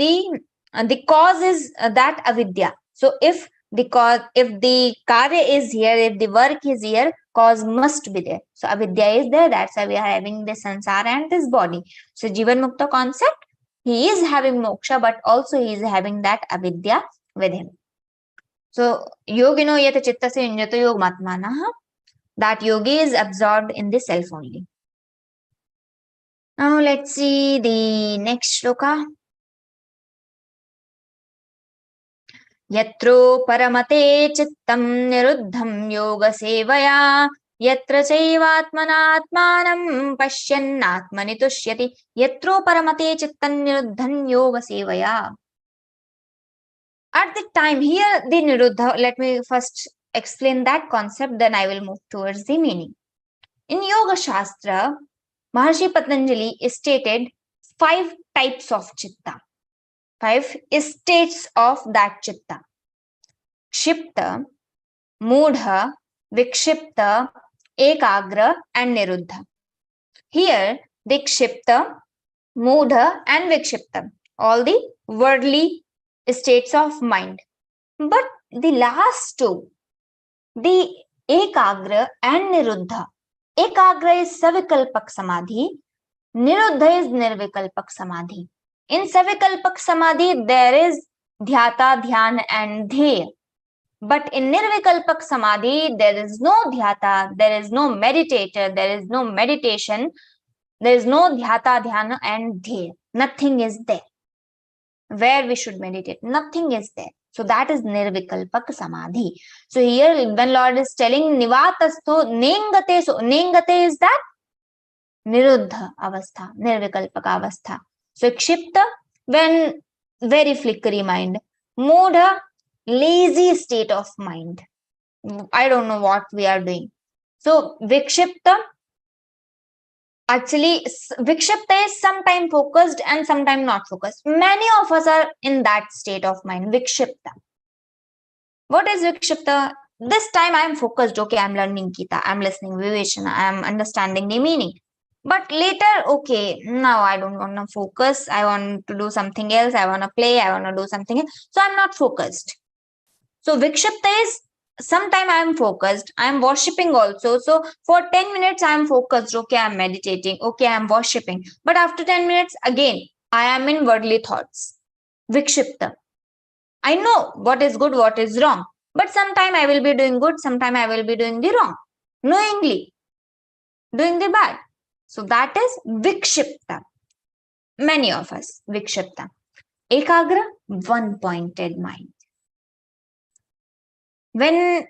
the cause is that avidya. So if the karya is here, if the work is here, cause must be there. So avidya is there. That's why we are having the samsara and this body. So Jivan Mukta concept, he is having moksha, but also he is having that avidya with him. So yogino yata chittasya yunjato yogamatmanaha. That yogi is absorbed in the self only. Now let's see the next shloka. Yatro paramate chittam niruddham yoga sevaya yatra chaivatmanatmanam pashyannatmani tushyati. Yatro paramate chittam niruddham yoga sevaya. At the time here, the niruddha, let me first explain that concept, then I will move towards the meaning. In Yoga Shastra, Maharshi Patanjali stated 5 types of chitta. 5 states of that chitta. Kshipta, Mudha, Vikshipta, Ekagra and Niruddha. Here, the Kshipta, Mudha and Vikshipta, all the worldly states of mind. But the last two, the Ekagra and Niruddha. Ekagra is Savikalpak Samadhi. Niruddha is Nirvikalpak Samadhi. In Savikalpak Samadhi, there is Dhyata, Dhyan and Dheya. But in Nirvikalpak Samadhi, there is no Dhyata, there is no meditator, there is no meditation, there is no Dhyata, Dhyana and Dheya. Nothing is there. Where we should meditate, nothing is there. So that is Nirvikalpak Samadhi. So here when Lord is telling Nivatastho Nengate, so Nengate is that Niruddha Avastha, Nirvikalpaka Avastha. So Kshipta, when very flickery mind. Mudha, lazy state of mind. I don't know what we are doing. So Vikshipta, actually Vikshipta is sometime focused and sometime not focused. Many of us are in that state of mind, Vikshipta. What is Vikshipta? This time I am focused, okay, I am learning Geeta, I am listening Viveshana, I am understanding the meaning. But later, okay, now I don't want to focus, I want to do something else, I want to play, I want to do something else. So I am not focused. So Vikshipta is sometime I am focused, I am worshipping also. So for 10 minutes I am focused, okay, I am meditating, okay, I am worshipping. But after 10 minutes, again, I am in worldly thoughts. Vikshipta. I know what is good, what is wrong. But sometime I will be doing good, sometime I will be doing the wrong. Knowingly, doing the bad. So that is Vikshipta. Many of us, Vikshipta. Ekagra, one-pointed mind. When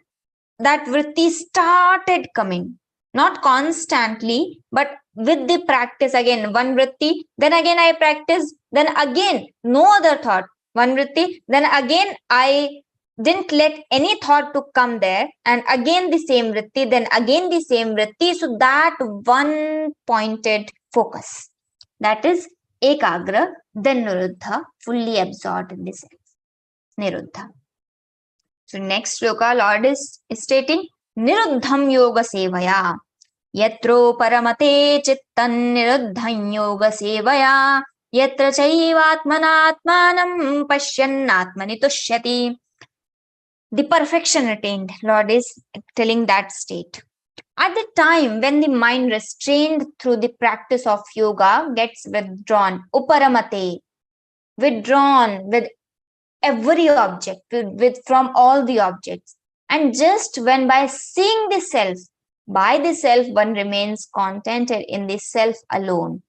that vritti started coming, not constantly, but with the practice, again, one vritti, then again I practice, then again, no other thought, one vritti, then again I didn't let any thought to come there, and again the same vritti, then again the same vritti. So that one-pointed focus, that is Ekagra, then Niruddha, fully absorbed in the self, Niruddha. So next shloka, Lord is stating, Niruddham yoga sevaya, yatro paramate chittan niruddham yoga sevaya, yatra chaivatmanatmanam pashyannatmani tushyati. The perfection attained, Lord is telling that state. At the time when the mind restrained through the practice of yoga gets withdrawn, uparamate, withdrawn with every object, with from all the objects. And just when by seeing the self, by the self one remains contented in the self alone.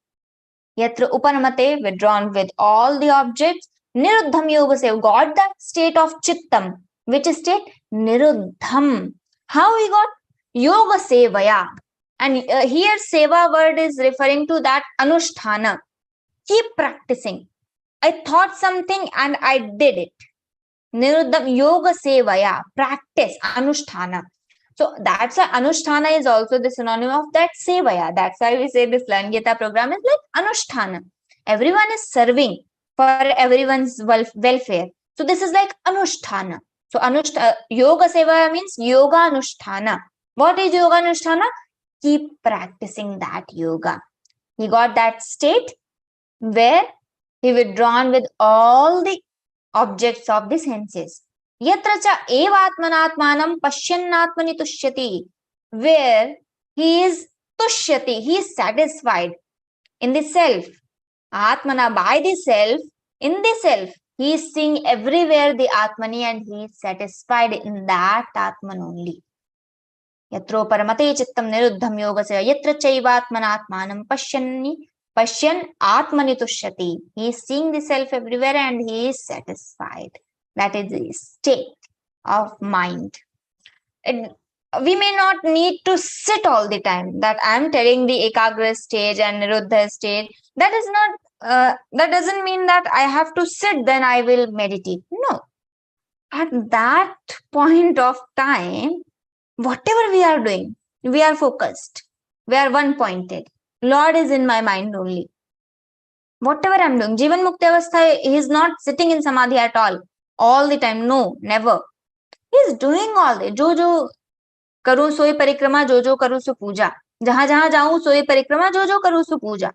Yatra uparamate, withdrawn with all the objects, niruddham yoga seva, got that state of chittam. Which state? Niruddham. How we got? Yoga sevaya. And here seva word is referring to that anusthana. Keep practicing. I thought something and I did it. Niruddham yoga sevaya. Practice. Anusthana. So that's why anusthana is also the synonym of that sevaya. That's why we say this Learn Geeta program is like anusthana. Everyone is serving for everyone's welfare. So this is like anusthana. So yoga seva means yoga anusthana. What is yoga anusthana? Keep practicing that yoga. He got that state where he withdrawn with all the objects of the senses. Yatra cha evatmanatmanam pashyannatmani tushyati, where he is tushyati, he is satisfied in the self. Atmana, by the self, in the self. He is seeing everywhere the Atmani and he is satisfied in that Atman only. Yatro paramate chittam niruddham yoga seva, yatra chaivatmanatmanam pashyan atmani tushyati. He is seeing the self everywhere and he is satisfied. That is the state of mind. We may not need to sit all the time. That I am telling the Ekagra stage and Niruddha stage. That is not. That doesn't mean that I have to sit, then I will meditate. No. At that point of time, whatever we are doing, we are focused. We are one-pointed. Lord is in my mind only. Whatever I am doing, Jivan Mukti Avastha, he is not sitting in Samadhi at all the time. No, never. He is doing all the jo karu soi parikrama, jo karu so puja. Jahan jaun soi parikrama, jo karu so puja.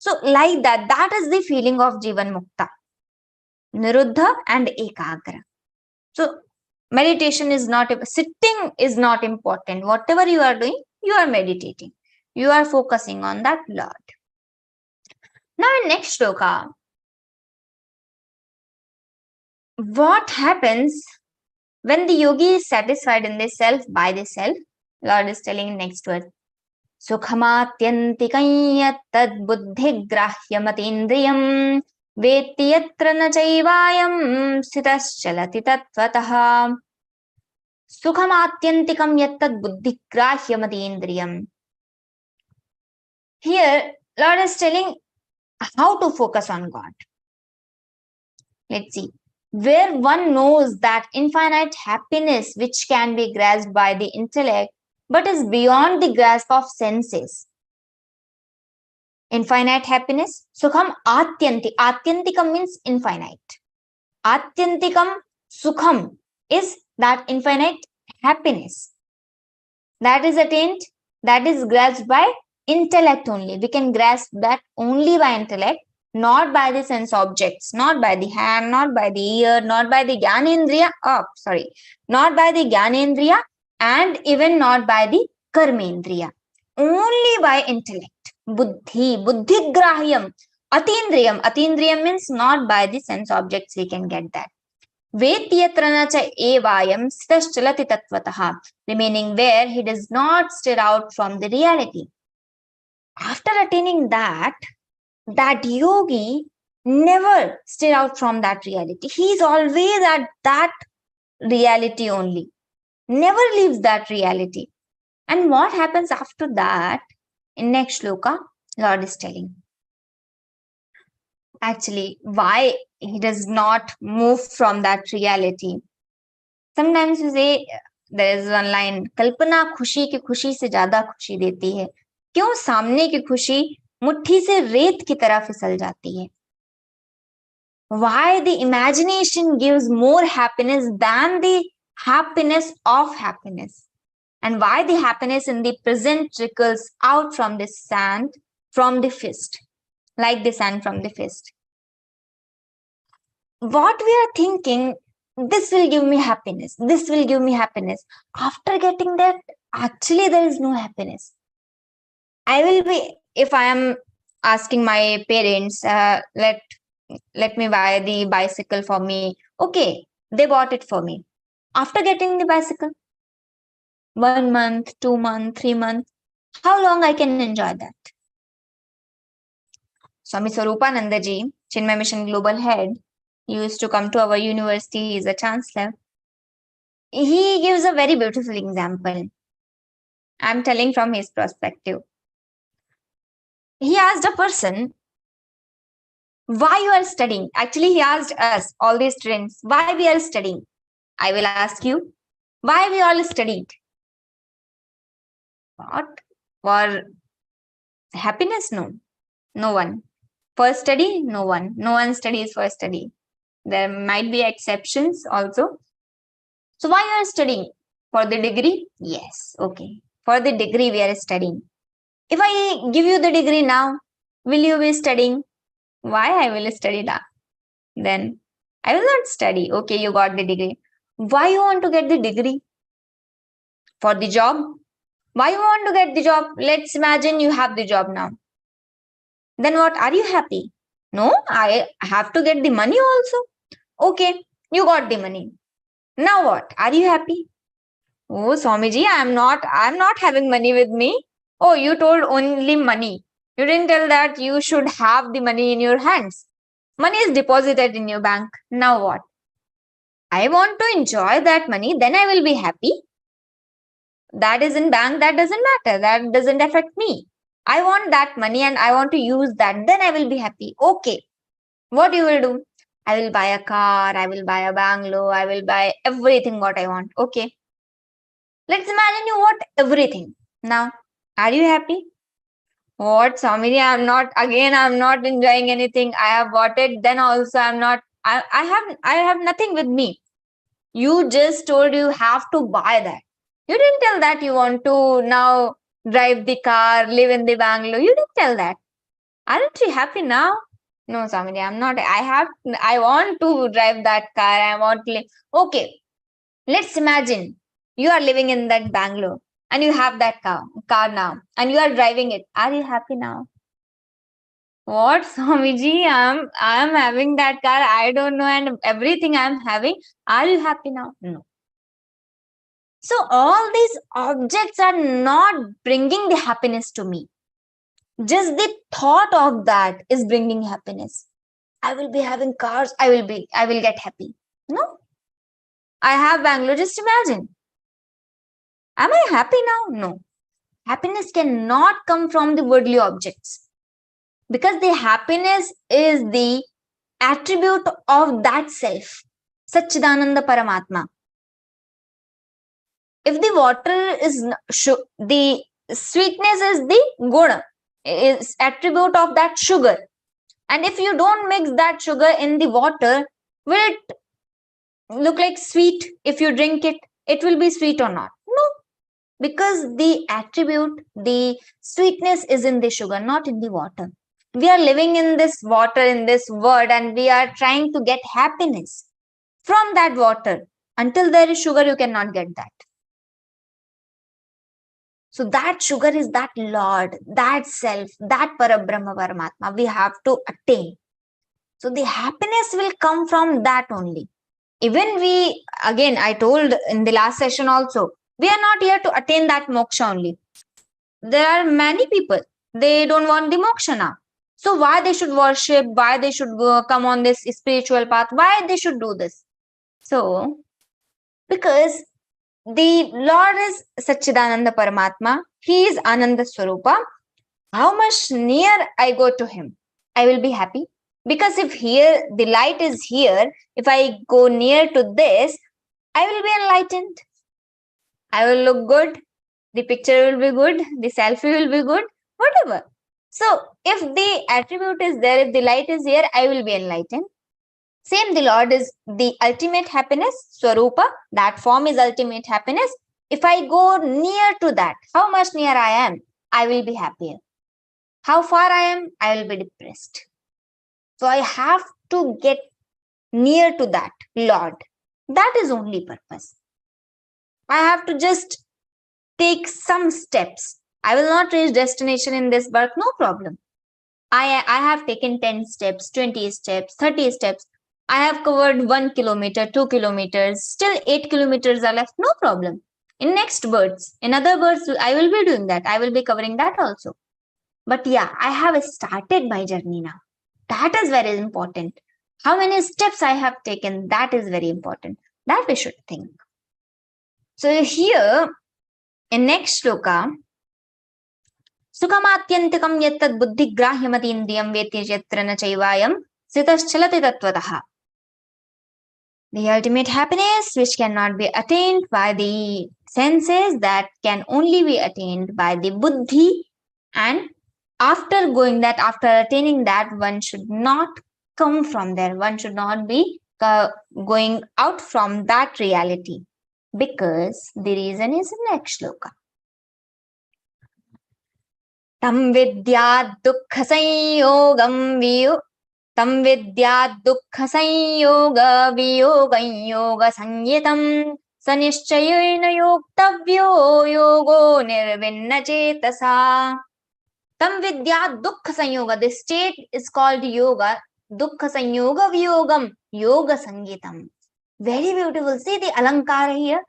So like that, that is the feeling of Jivan Mukta, Niruddha and Ekagra. So meditation is not, sitting is not important. Whatever you are doing, you are meditating. You are focusing on that Lord. Now in next shloka, what happens when the yogi is satisfied in the self, by the self? Lord is telling in next word. Sukhamatyantikam tad buddhigrahyamatīndriyam veti yatra na chaivayam sthitaschalati tattvataha. Sukhamatyantikam yattad buddhigrahyamatīndriyam. Here, Lord is telling how to focus on God. Let's see. Where one knows that infinite happiness which can be grasped by the intellect but is beyond the grasp of senses. Infinite happiness. Sukham atyanti. Atyantikam means infinite. Atyantikam sukham is that infinite happiness. That is attained, that is grasped by intellect only. We can grasp that only by intellect, not by the sense objects, not by the hand, not by the ear, not by the Gyanendriya, not by the Gyanendriya and even not by the Karmendriya. Only by intellect. Buddhi, buddhigrahyam, atindriyam. Atindriyam means not by the sense objects we can get that. Vetyatra cha evayam sthitaschalati tattvataha. Remaining where he does not stir out from the reality. After attaining that yogi never stir out from that reality. He is always at that reality only. Never leaves that reality. And what happens after that? In next shloka, Lord is telling. Actually, why he does not move from that reality. Sometimes you say, there is one line, Kalpana खुशी की खुशी से ज्यादा खुशी देती है. क्यों सामने की खुशी मुट्ठी से रेत की तरह फिसल जाती है? Why the imagination gives more happiness than the happiness of happiness? And why the happiness in the present trickles out from the sand from the fist, like the sand from the fist? What we are thinking, this will give me happiness, this will give me happiness. After getting that, actually there is no happiness. I will be, if I am asking my parents, let me buy the bicycle for me. Okay, they bought it for me. After getting the bicycle, 1 month, 2 months, 3 months, how long I can enjoy that? Swami Swarupananda ji, Chinmay Mission Global Head, used to come to our university. He is a chancellor. He gives a very beautiful example. I'm telling from his perspective. He asked a person, why you are studying? Actually, he asked us, all these students, why we are studying? I will ask you, why we all studied? What? For happiness? No. No one. For study? No one. No one studies for study. There might be exceptions also. So why you are studying? For the degree? Yes. Okay. For the degree we are studying. If I give you the degree now, will you be studying? Why I will study now? Then I will not study. Okay, you got the degree. Why you want to get the degree? For the job? Why you want to get the job? Let's imagine you have the job now. Then what? Are you happy? No, I have to get the money also. Okay, you got the money. Now what? Are you happy? Oh, Swamiji, I'm not having money with me. Oh, you told only money. You didn't tell that you should have the money in your hands. Money is deposited in your bank. Now what? I want to enjoy that money, then I will be happy. That is in bank, that doesn't matter. That doesn't affect me. I want that money and I want to use that, then I will be happy. Okay. What you will do? I will buy a car, I will buy a bungalow, I will buy everything what I want. Okay. Let's imagine you want everything. Now, are you happy? What, Swamiji, I'm not enjoying anything. I have bought it, then also I have nothing with me. You just told you have to buy that. You didn't tell that you want to now drive the car, live in the bungalow. You didn't tell that. Aren't you happy now? No, Swamiji, I'm not. I want to drive that car. I want to live. Okay, let's imagine you are living in that Bangalore and you have that car now and you are driving it. Are you happy now? What, Swamiji? I'm having that car. I don't know, and everything I'm having. Are you happy now? No. So all these objects are not bringing the happiness to me. Just the thought of that is bringing happiness. I will be having cars. I will get happy. No. I have Bangalore. Just imagine. Am I happy now? No. Happiness cannot come from the worldly objects. Because the happiness is the attribute of that self. Satchidananda Paramatma. If the water is, the sweetness is the guna, is attribute of that sugar. And if you don't mix that sugar in the water, will it look like sweet? If you drink it, it will be sweet or not? No. Because the attribute, the sweetness is in the sugar, not in the water. We are living in this water, in this world, and we are trying to get happiness from that water. Until there is sugar, you cannot get that. So that sugar is that Lord, that self, that Parabrahma Paramatma we have to attain. So the happiness will come from that only. Even we, again, I told in the last session also, we are not here to attain that moksha only. There are many people, they don't want the moksha now. So why they should worship, why they should come on this spiritual path, why they should do this? So, because the Lord is Satchidananda Paramatma, He is Ananda Swarupa. How much near I go to Him, I will be happy. Because if here, the light is here, if I go near to this, I will be enlightened. I will look good. The picture will be good. The selfie will be good. Whatever. So, if the attribute is there, if the light is here, I will be enlightened. Same, the Lord is the ultimate happiness, Swarupa. That form is ultimate happiness. If I go near to that, how much near I am, I will be happier. How far I am, I will be depressed. So I have to get near to that Lord. That is only purpose. I have to just take some steps. I will not reach destination in this birth, no problem. I have taken 10 steps, 20 steps, 30 steps. I have covered 1 kilometer, 2 kilometers, still 8 kilometers are left, no problem. In next births, in other births, I will be doing that. I will be covering that also. But yeah, I have started my journey now. That is very important. How many steps I have taken, that is very important. That we should think. So here, in next shloka, Sukhamatyantikam yattad buddhi grahyamati indriyam veti yatra na chaivayam sitaschalati tattvataha. The ultimate happiness which cannot be attained by the senses, that can only be attained by the buddhi, and after attaining that, one should not come from there. One should not be going out from that reality. Because the reason is in next shloka. Tam vidyat dukkha sanyogam viyo. Tam vidyat dukkha sanyoga viyogam yoga sanyitam sanishchayena yoktavyo yogo nirvinna chetasa. Tam vidyat dukkha sanyoga. This state is called yoga. Dukkha sanyoga viyogam yoga sangitam. Very beautiful. See the alankara here.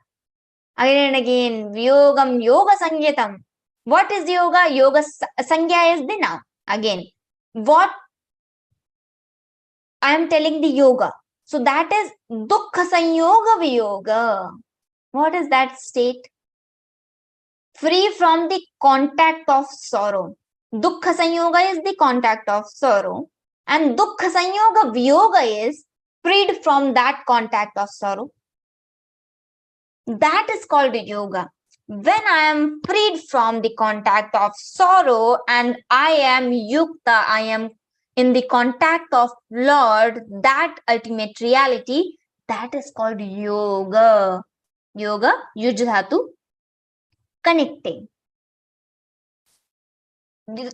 Again and again. Viyogam yoga sangitam. What is yoga? Yoga sangya is the noun. Again. What I am telling the yoga. So that is dukkha sanyoga viyoga. What is that state? Free from the contact of sorrow. Dukkha sanyoga is the contact of sorrow. And dukkha sanyoga viyoga is freed from that contact of sorrow. That is called yoga. When I am freed from the contact of sorrow and I am yukta, I am in the contact of Lord, that ultimate reality, that is called yoga. Yoga, yujadhatu, connecting.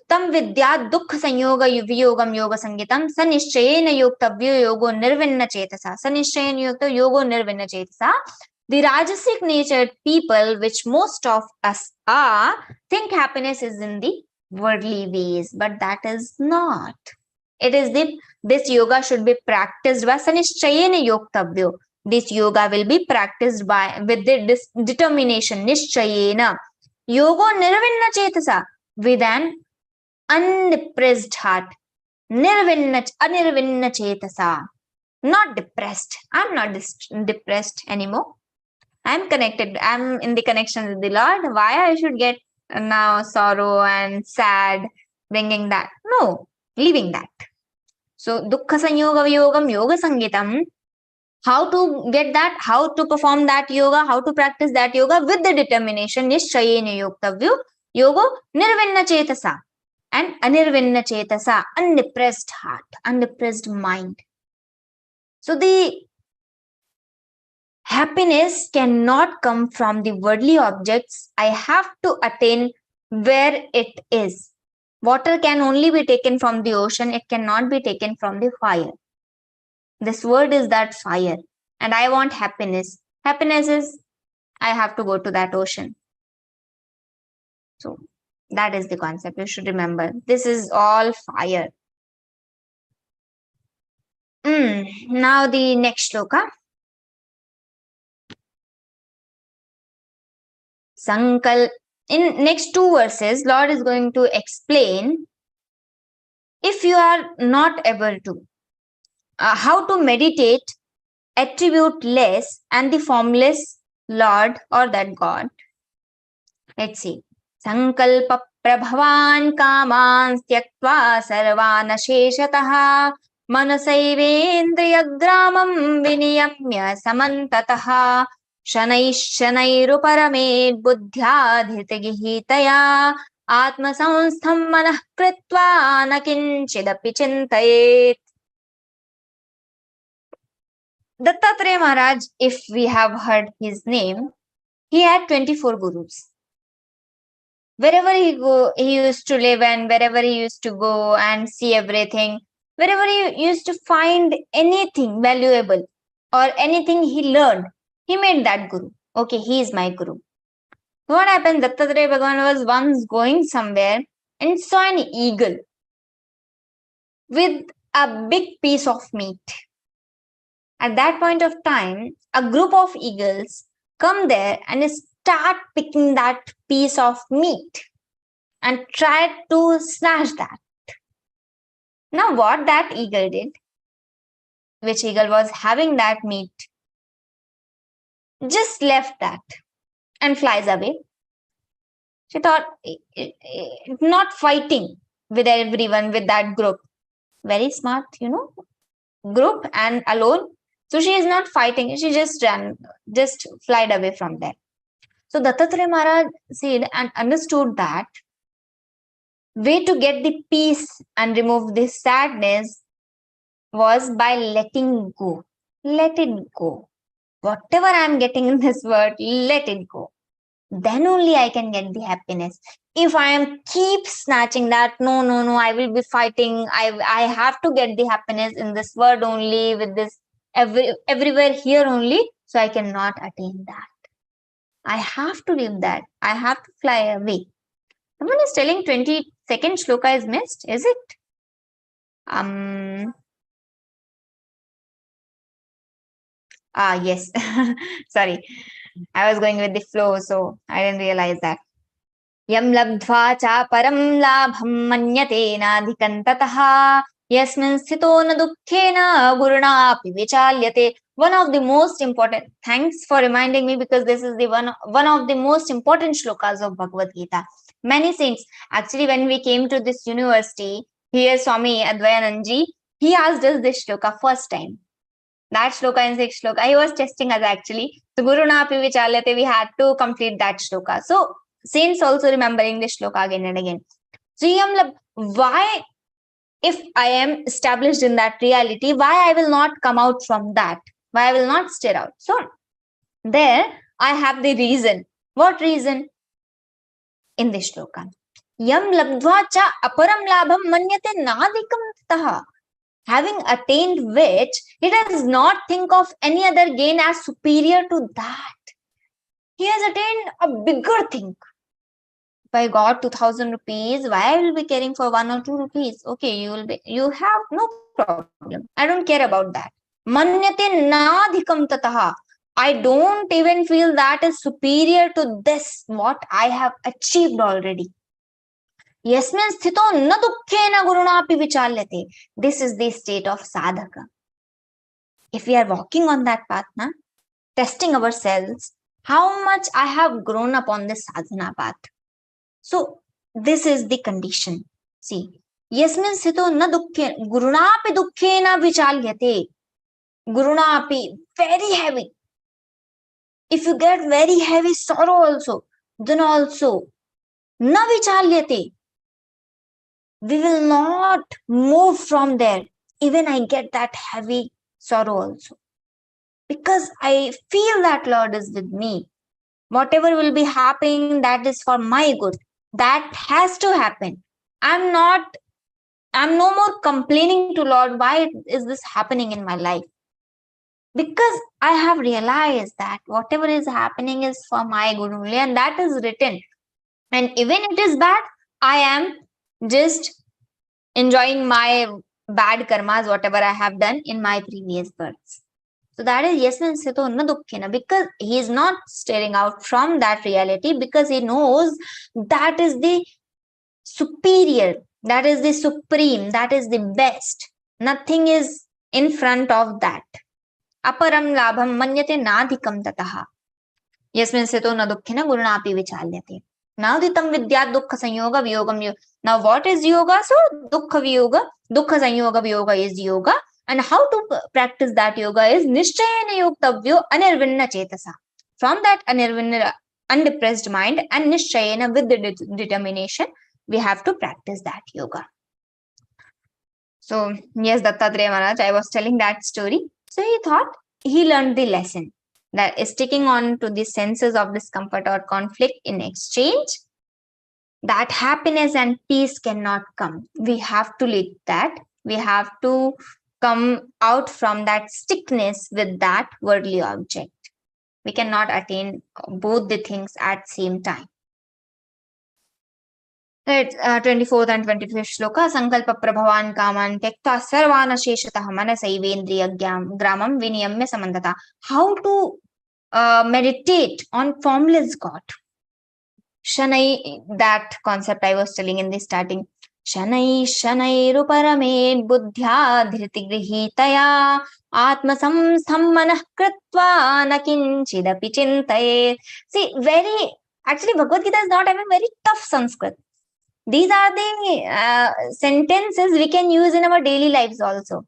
tam vidyat dukkha sanyoga viyogam yoga sangitam sanishchayena yoktavyo yogo nirvinna chetasa. Sanishchayena yokta yogo nirvinna chetasa. The rajasic natured people, which most of us are, think happiness is in the worldly ways, but that is not. It is this yoga should be practiced by sanishchayena yoktavyo. This yoga will be practiced by with the determination, nishchayena. Yogo nirvinna chetasa, with an undepressed heart. Anirvinna chetasa. Not depressed. I'm not depressed anymore. I'm connected. I'm in the connection with the Lord. Why I should get now sorrow and sad, bringing that? No, leaving that. So, dukkha sanyoga viyogam yoga sangitam. How to get that? How to perform that yoga? How to practice that yoga? With the determination, nishchayena yoktavyo, yogo nirvinna chetasa. And anirvinna chetasa, undepressed heart, undepressed mind. So, the happiness cannot come from the worldly objects. I have to attain where it is. Water can only be taken from the ocean. It cannot be taken from the fire. This word is that fire. And I want happiness. Happiness is, I have to go to that ocean. So that is the concept. You should remember. This is all fire. Now the next shloka. Sankal. In next two verses, Lord is going to explain if you are not able to, how to meditate attribute-less and the formless Lord or that God. Let's see. Sankalpa prabhavan kaman tyaktva sarvana sheshataha manasaivendriyagramam viniyamya samantataha shanairuparamid buddhyadhitagihitaya atma samstham manah kritva nakinchidapi chintayet. Dattatreya Maharaj, if we have heard his name, he had 24 gurus. Wherever he used to live and wherever he used to go and see everything, wherever he used to find anything valuable or anything he learned, he made that guru. Okay, he is my guru. What happened? Dattatreya Bhagavan was once going somewhere and saw an eagle with a big piece of meat. At that point of time, a group of eagles come there and start picking that piece of meat and try to snatch that. Now, what that eagle did, which eagle was having that meat, just left that and flies away. She thought, not fighting with everyone, with that group. Very smart, group and alone. So she is not fighting. She just ran, just flied away from there. So Dattatreya Maharaj said and understood that way to get the peace and remove this sadness was by letting go. Let it go. Whatever I am getting in this world, let it go. Then only I can get the happiness. If I am keep snatching that, no, I will be fighting. I have to get the happiness in this world only, with this everywhere here only. So I cannot attain that. I have to leave that. I have to fly away. Someone is telling 22nd shloka is missed. Is it? Yes. Sorry. I was going with the flow, so I didn't realize that. Yam labdhva cha param labham manyatena adhikantataha yasmin sthito na dukkhena guruna api vichalyate. One of the most important, thanks for reminding me, because this is the one of the most important shlokas of Bhagavad Gita. Many saints, actually when we came to this university, here Swami Advayanandji, he asked us this shloka first time. That shloka in 6th shloka, he was testing us actually. So Guruna api vichalyate, we had to complete that shloka. So saints also remembering this shloka again and again. So why, if I am established in that reality, why I will not come out from that? Why I will not stay out? So there I have the reason. What reason? In this shloka. Yam labdva cha aparam labham manyate nadikam taha. Having attained which, he does not think of any other gain as superior to that. He has attained a bigger thing. If I got 2000 rupees, why I will be caring for 1 or 2 rupees? Okay, you have no problem. I don't care about that. Manyate nadhikam tataha. I don't even feel that is superior to this, what I have achieved already. Yasmin sthito na dukkhena gurunapi vichalyate. This is the state of sadhaka. If we are walking on that path, testing ourselves, how much I have grown up on this sadhana path. So this is the condition. See, yasmin sthito na dukkhena gurunapi dukkhena vichalyate. Gurunapi, very heavy. If you get very heavy sorrow also, then also na vichalyate. We will not move from there. Even I get that heavy sorrow also. Because I feel that Lord is with me. Whatever will be happening, that is for my good. That has to happen. I'm no more complaining to Lord, why is this happening in my life? Because I have realized that whatever is happening is for my good only, and that is written. And even it is bad, I am just enjoying my bad karmas, whatever I have done in my previous births. So that is yasmin sthito na dukkhena, because he is not staring out from that reality, because he knows that is the superior, that is the supreme, that is the best. Nothing is in front of that. Aparam labham manyate nadhikam tataha. Yasmin sthito na dukkhena gurunapi vichalyate. Nauditam vidyat dukkha sanyoga viyogam. Now what is yoga? So dukkha viyoga, dukkha sanyoga viyoga is yoga. And how to practice that yoga is nishchayena yoktavyo anirvinna chetasa. From that anirvinna, undepressed mind, and nishchayena, with the determination, we have to practice that yoga. So yes, Dattatreya Maharaj, I was telling that story. So he thought, he learned the lesson that is sticking on to the senses of discomfort or conflict in exchange, that happiness and peace cannot come. We have to leave that. We have to come out from that stickness with that worldly object. We cannot attain both the things at same time. Right, 24th and 25th shloka. Sankalpa prabhavan kaman tekta sarvana sheshatah manasaivedriya gramam viniyamya samandata. How to meditate on formless God. Shanai, that concept I was telling in the starting. Shanai shanai ruparamed buddhya dhriti grihitaya atma samstham manah kritva nakinchidapi chintaye. See, actually Bhagavad-Gītā is not having very tough Sanskrit. These are the sentences we can use in our daily lives also.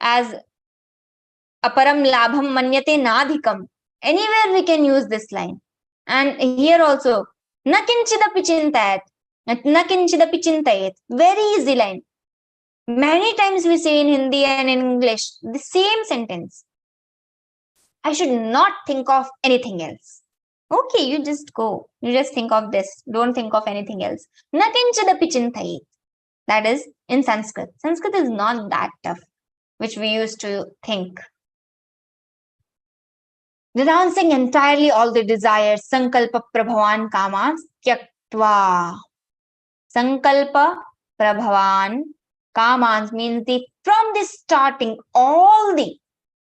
As aparam labham manyate nadhikam. Anywhere we can use this line. And here also, nakinchidapi chintayat. Nakinchidapi chintayat. Very easy line. Many times we say in Hindi and in English the same sentence. I should not think of anything else. Okay, you just go. You just think of this. Don't think of anything else. Nakinchidapi chintayat. That is in Sanskrit. Sanskrit is not that tough, which we used to think. Renouncing entirely all the desires, sankalpa prabhavan kamas tyaktva. Sankalpa prabhavan kamas means from the starting,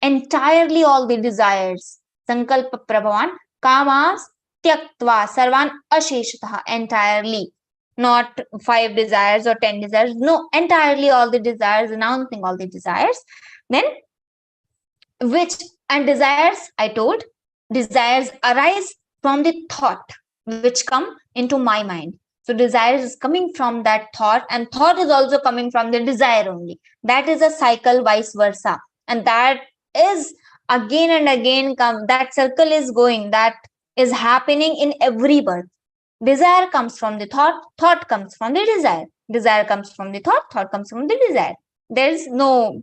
entirely all the desires. Sankalpa prabhavan kamas tyaktva sarvan asheshatah, entirely. Not 5 desires or 10 desires. No, entirely all the desires, renouncing all the desires. Then, desires, I told, desires arise from the thought which come into my mind. So desires is coming from that thought, and thought is also coming from the desire only. That is a cycle, vice versa. And that is again and again that circle is going, that is happening in every birth. Desire comes from the thought comes from the desire comes from the thought comes from the desire. There is no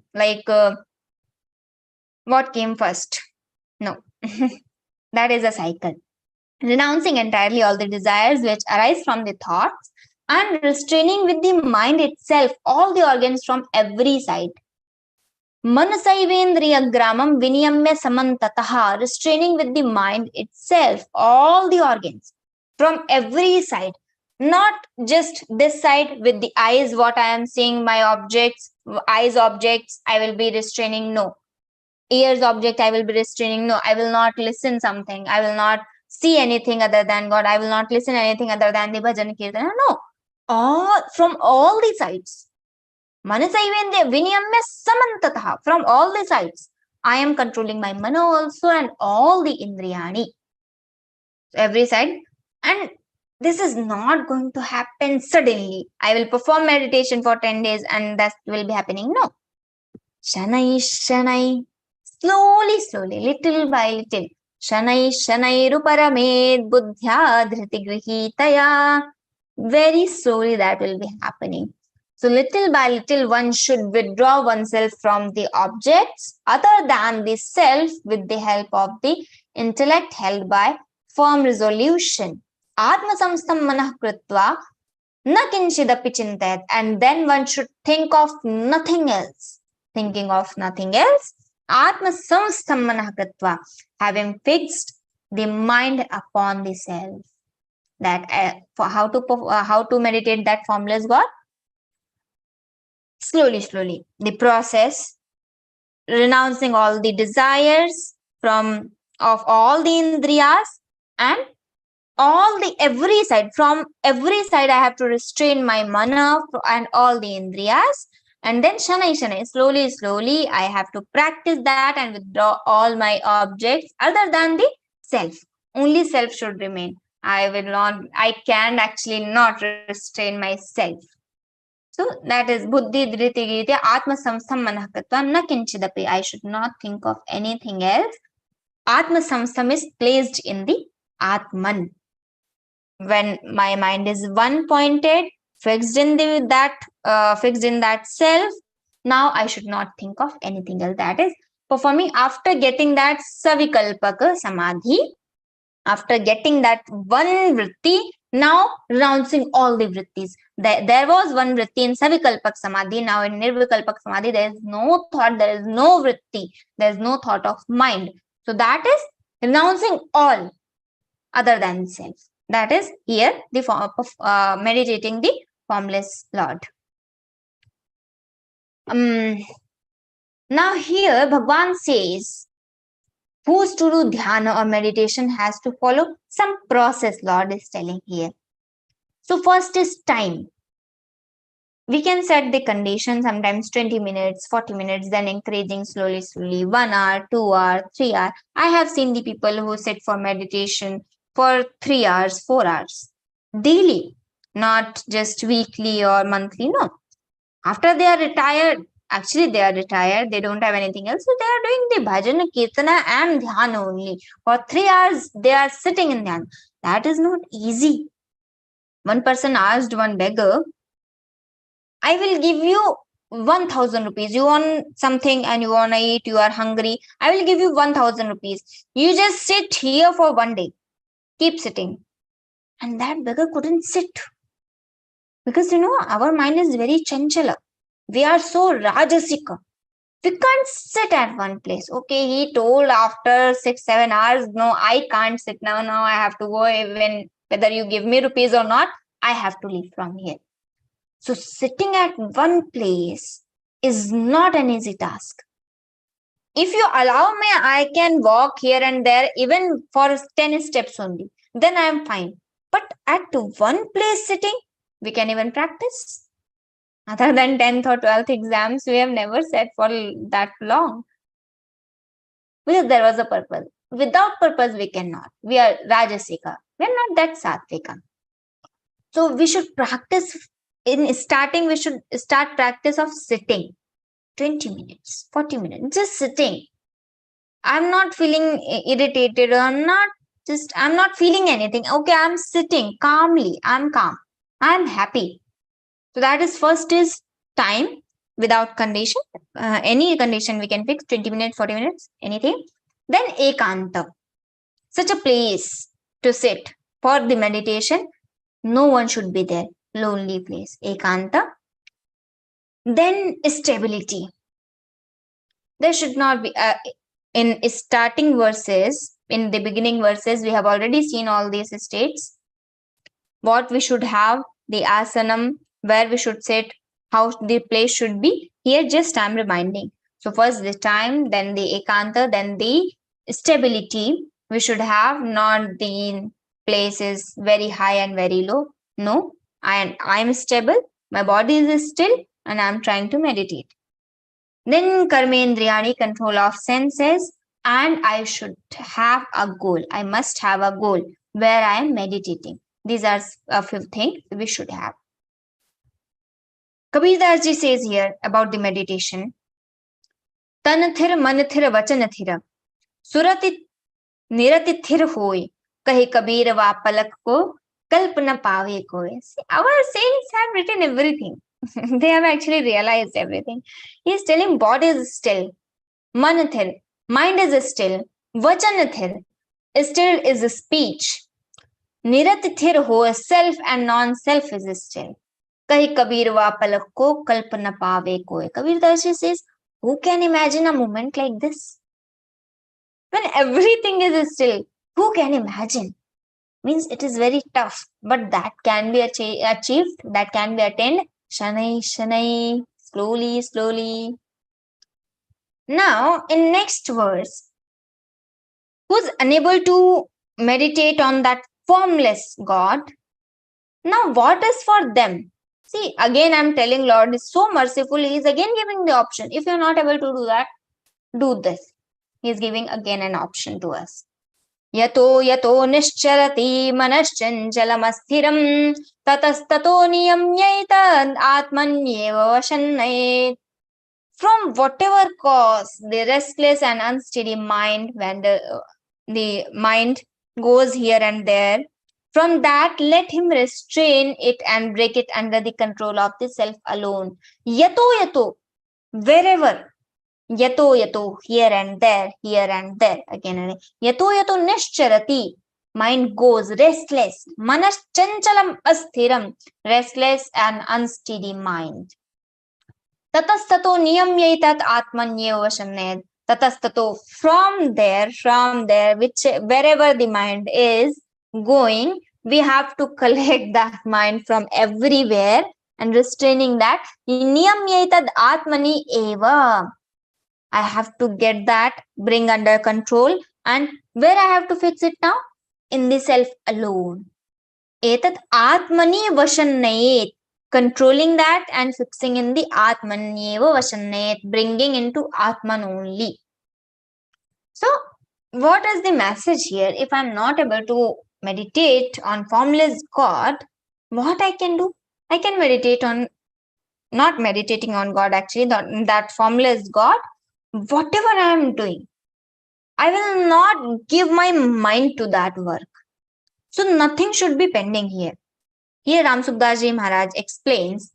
what came first. No. That is a cycle. Renouncing entirely all the desires which arise from the thoughts, and restraining with the mind itself all the organs from every side. Manasaivendriya gramam viniyamya samantataha, restraining with the mind itself all the organs from every side. Not just this side with the eyes, what I am seeing, my objects, eyes objects, I will be restraining, no. Ears object, I will be restraining, no. I will not listen something, I will not see anything other than God, I will not listen anything other than the bhajan kirtana, no. All from all the sides. Manasaivendriya viniyamya samantataha, from all the sides. I am controlling my mana also and all the indriyani. Every side. And this is not going to happen suddenly. I will perform meditation for 10 days and that will be happening. No. Shanai, shanai. Slowly, slowly, little by little. Shanai, shanai ruparamed buddhya dhriti grihitaya. Very slowly that will be happening. So little by little one should withdraw oneself from the objects other than the self with the help of the intellect held by firm resolution. Atma samstam manah kritva na kinchidapi chintayat, and then one should think of nothing else. Thinking of nothing else. Atma samstam manah kritva, having fixed the mind upon the self. That for how to meditate, that formula is got. Slowly, slowly, the process, renouncing all the desires of all the indriyas and every side. From every side, I have to restrain my mana and all the indriyas. And then shanai, shanai, slowly, slowly, I have to practice that and withdraw all my objects other than the self. Only self should remain. I can actually not restrain myself. So that is buddhi dhriti giriti atma samstam manah kritva na kinchidapi. I should not think of anything else. Atma samstam is placed in the atman. When my mind is one pointed, fixed in that self, now I should not think of anything else. That is performing after getting that savikalpaka samadhi. After getting that one vritti, now renouncing all the vrittis. There was one vritti in Savikalpak Samadhi. Now in Nirvikalpak Samadhi, there is no thought, there is no vritti, there is no thought of mind. So that is renouncing all other than self. That is here the form of meditating the formless Lord. Now here Bhagavan says, who's to do dhyana or meditation has to follow some process, Lord is telling here. So first is time. We can set the condition, sometimes 20 minutes, 40 minutes, then increasing slowly, slowly, 1 hour, 2 hours, 3 hours. I have seen the people who sit for meditation for 3 hours, 4 hours, daily, not just weekly or monthly, no. After they are retired, actually they are retired, they don't have anything else, so they are doing the bhajan, kirtana and dhyana only. For 3 hours, they are sitting in dhyana. That is not easy. One person asked one beggar, I will give you 1,000 rupees. You want something and you want to eat, you are hungry. I will give you 1,000 rupees. You just sit here for 1 day. Keep sitting. And that beggar couldn't sit. Because, our mind is very chanchala. We are so rajasika. We can't sit at one place. Okay, he told after 6-7 hours, no, I can't sit now. Now I have to go, even whether you give me rupees or not, I have to leave from here. So sitting at one place is not an easy task. If you allow me, I can walk here and there, even for 10 steps only. Then I am fine. But at one place sitting, we can even practice. Other than 10th or 12th exams, we have never sat for that long. Because there was a purpose. Without purpose, we cannot. We are Rajasika. We are not that Satvika. So we should practice. In starting, we should start practice of sitting. 20 minutes, 40 minutes, just sitting. I'm not feeling irritated or I'm not feeling anything. Okay, I'm sitting calmly. I'm calm. I'm happy. So that is first is time without condition. Any condition we can fix, 20 minutes, 40 minutes, anything. Then ekanta, such a place to sit for the meditation. No one should be there. lonely place, ekanta. Then stability. There should not be, in starting verses, in the beginning verses, we have already seen all these states. What we should have, the asanam, where we should sit, how the place should be. Here just I'm reminding. So first the time, then the ekanta, then the stability. We should have, not the places very high and very low. No, I'm stable, my body is still, and I'm trying to meditate. Then karmendriyani, control of senses, and I should have a goal. I must have a goal where I am meditating. These are a few things we should have. Kabir Das ji says here about the meditation. Tan thir man thir vachan thir surati nirati thir hoy kahi kabir va palak ko kalp na paave koy. Our saints have written everything. They have actually realized everything. He is telling body is still, man thir, mind is still, vachan thir, still is a speech. Nirat thir ho, self and non-self is still. Kahi kabir va palak ko kalpana paave koy. Kabir Das ji says, who can imagine a moment like this? When everything is still, who can imagine? Means it is very tough, but that can be achieved, that can be attained. Shanai, shanai, slowly, slowly. Now, in next verse, who's unable to meditate on that formless God? Now, what is for them? See, again, I'm telling Lord is so merciful. He is again giving the option. If you're not able to do that, do this. He is giving again an option to us. Yato yato nischarati manaschanchalamassthiram tatastato niyamyaita atmanyeva vashanayet. From whatever cause, the restless and unsteady mind, when the mind goes here and there, from that, let him restrain it and break it under the control of the self alone. Yato yato, wherever. Yato yato, here and there, again and again. Yato yato nischarati, mind goes restless. Manaschanchalam asthiram, restless and unsteady mind. Tatastato niyamyaitat atmanyeva vashanayat. Tatastato, from there, which wherever the mind is going, we have to collect that mind from everywhere and restraining that. Niyamyaitat atmani eva. I have to get that, bring under control, and where I have to fix it now? In the self alone. Etat atmani vashanayet. Controlling that and fixing in the atmanyeva vashanayet, bringing into atman only. So, what is the message here? If I'm not able to meditate on formless God, what I can do? I can meditate on, not meditating on God actually, that formless God. Whatever I am doing, I will not give my mind to that work. So nothing should be pending here. Here Ram Sukdas Ji Maharaj explains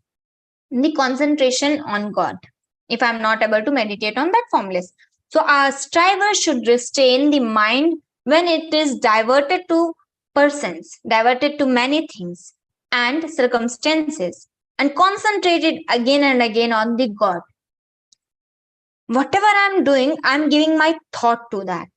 the concentration on God. If I am not able to meditate on that formless. So our striver should restrain the mind when it is diverted to persons, diverted to many things and circumstances, and concentrated again and again on the God. Whatever I'm doing, I'm giving my thought to that.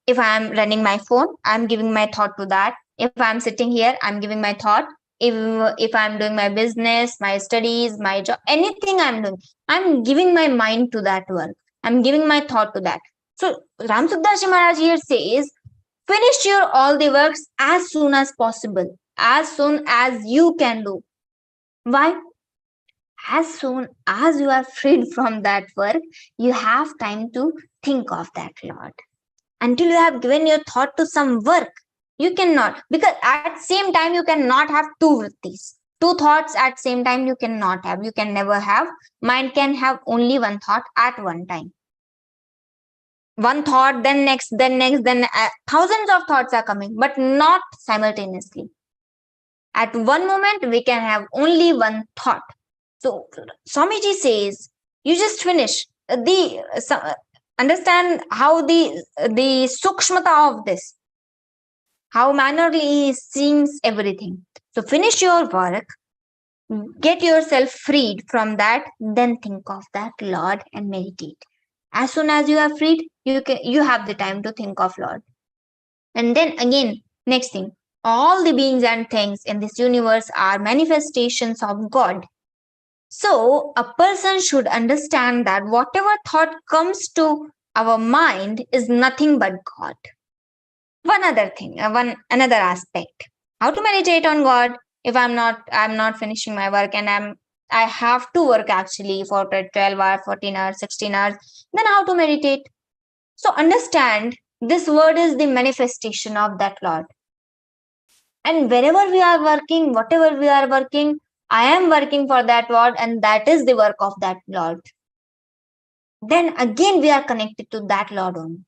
If I'm running my phone, I'm giving my thought to that. If I'm sitting here, I'm giving my thought. If I'm doing my business, my studies, my job, anything I'm doing, I'm giving my mind to that work. I'm giving my thought to that. So Ram Sukdas Ji Maharaj here says, finish your all the works as soon as possible, as soon as you can do. Why? As soon as you are freed from that work, you have time to think of that Lord. Until you have given your thought to some work, you cannot. Because at same time, you cannot have two vrittis. Two thoughts at same time you cannot have. You can never have. Mind can have only one thought at one time. One thought, then next, then thousands of thoughts are coming, but not simultaneously. At one moment, we can have only one thought. So Swamiji says, you just finish understand how the sukshmata of this. how mannerly he sees everything. So finish your work, get yourself freed from that, then think of that Lord and meditate. As soon as you are freed, you have the time to think of Lord. And then again, next thing, all the beings and things in this universe are manifestations of God. So a person should understand that whatever thought comes to our mind is nothing but God. One other thing, another aspect. How to meditate on God if I'm not finishing my work and I have to work actually for 12 hours, 14 hours, 16 hours, then how to meditate? So understand this word is the manifestation of that Lord. And wherever we are working, whatever we are working, I am working for that Lord, and that is the work of that Lord. Then again, we are connected to that Lord only.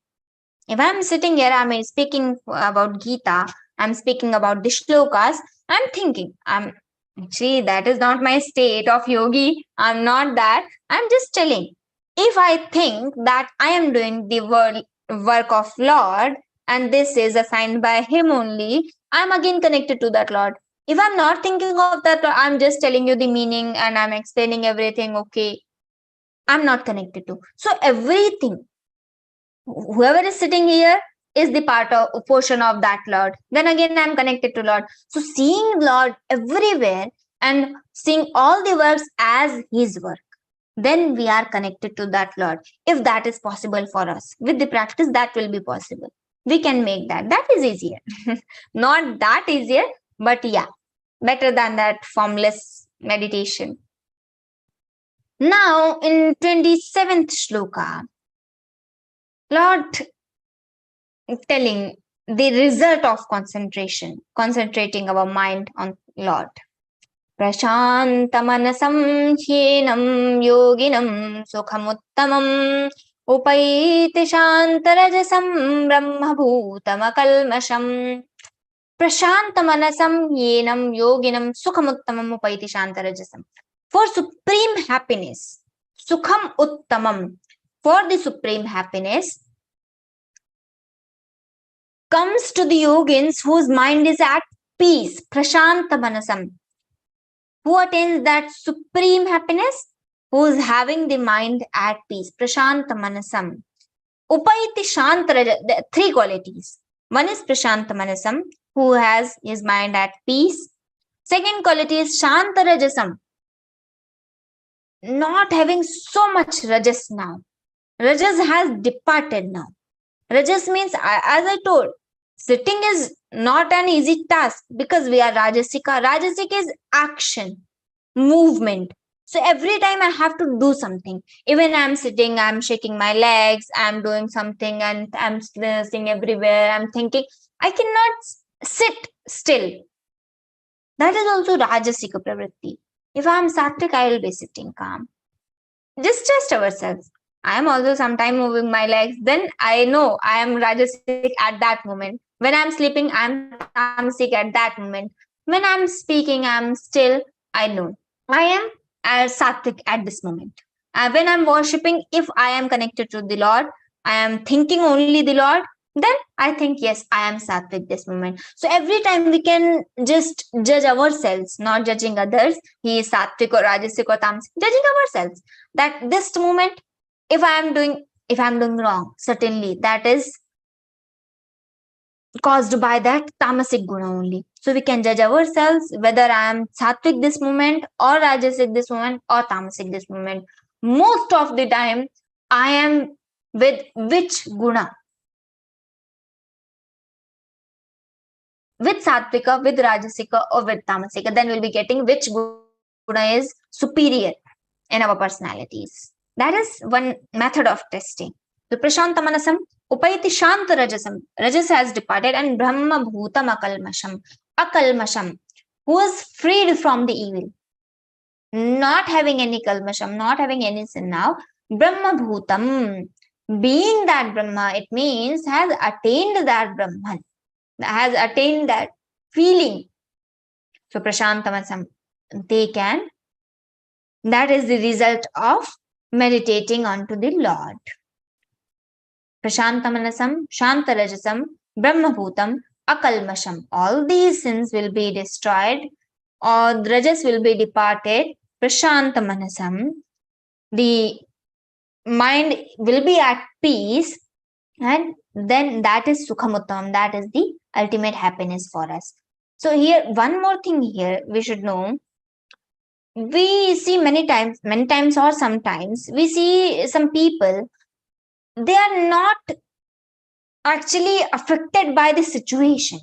If I'm sitting here, I'm speaking about Geeta, I'm speaking about the shlokas, I'm thinking, actually, that is not my state of yogi. I'm not that. I'm just telling. If I think that I am doing the work of Lord, and this is assigned by Him only, I'm again connected to that Lord. If I'm not thinking of that, I'm just telling you the meaning and I'm explaining everything, okay, I'm not connected to. So everything, whoever is sitting here is the portion of that Lord. Then again, I'm connected to Lord. So seeing Lord everywhere and seeing all the works as His work, then we are connected to that Lord. If that is possible for us, with the practice, that will be possible. We can make that. That is easier. Not that easier, but yeah, better than that formless meditation. Now, in 27th shloka, Lord telling the result of concentrating our mind on Lord. Prashantamanasam hyenam yoginam sukhamuttamam upaiti shantarajasam brahmabhutamakalmasham. Prashantamanasam hyenam yoginam sukhamuttamam upaiti shantarajasam. For supreme happiness, sukham uttamam, for the supreme happiness, comes to the yogins whose mind is at peace, prashantamanasam. Who attains that supreme happiness? Who is having the mind at peace, prashantamanasam. Upaiti shantaraja, three qualities. One is prashantamanasam, who has his mind at peace. Second quality is shantarajasam, not having so much rajas now. Rajas has departed now. Rajas means, as I told, sitting is not an easy task because we are Rajasika. Rajasika is action, movement. So every time I have to do something. Even I'm sitting, I'm shaking my legs, I'm doing something and I'm sitting everywhere. I'm thinking, I cannot sit still. That is also Rajasika pravritti. If I'm sattvic, I will be sitting calm. Just trust ourselves. I am also sometimes moving my legs. Then I know I am Rajasic at that moment. When I'm sleeping, I'm tamasic at that moment. When I'm speaking, I'm still, I know. I am sattvic at this moment. When I'm worshipping, if I am connected to the Lord, I am thinking only the Lord, then I think, yes, I am sattvic this moment. So every time we can just judge ourselves, not judging others. He is sattvic or rajasic or tamasic, judging ourselves. That this moment, if I'm doing wrong, certainly that is caused by that tamasic guna only. So we can judge ourselves whether I am sattvic this moment or rajasic this moment or tamasic this moment. Most of the time, I am with which guna? With sattvika, with rajasika, or with tamasika. Then we'll be getting which guna is superior in our personalities. That is one method of testing. The prashantamanasam upaiti shanta rajasam. Rajas has departed and brahma bhutam akalmasham. Akalmasham, who is freed from the evil. Not having any kalmasham, not having any sin now. Brahma bhutam, being that Brahma, it means has attained that Brahman, has attained that feeling. So prashantamanasam, they can. That is the result of meditating onto the Lord. Prashantamanasam, shantarajasam, brahmabhutam, akalmasham. All these sins will be destroyed, or rajas will be departed. Prashanta manasam. The mind will be at peace, and then that is sukhamuttam. That is the ultimate happiness for us. So here, one more thing here we should know. We see many times or sometimes we see some people, they are not actually affected by the situation.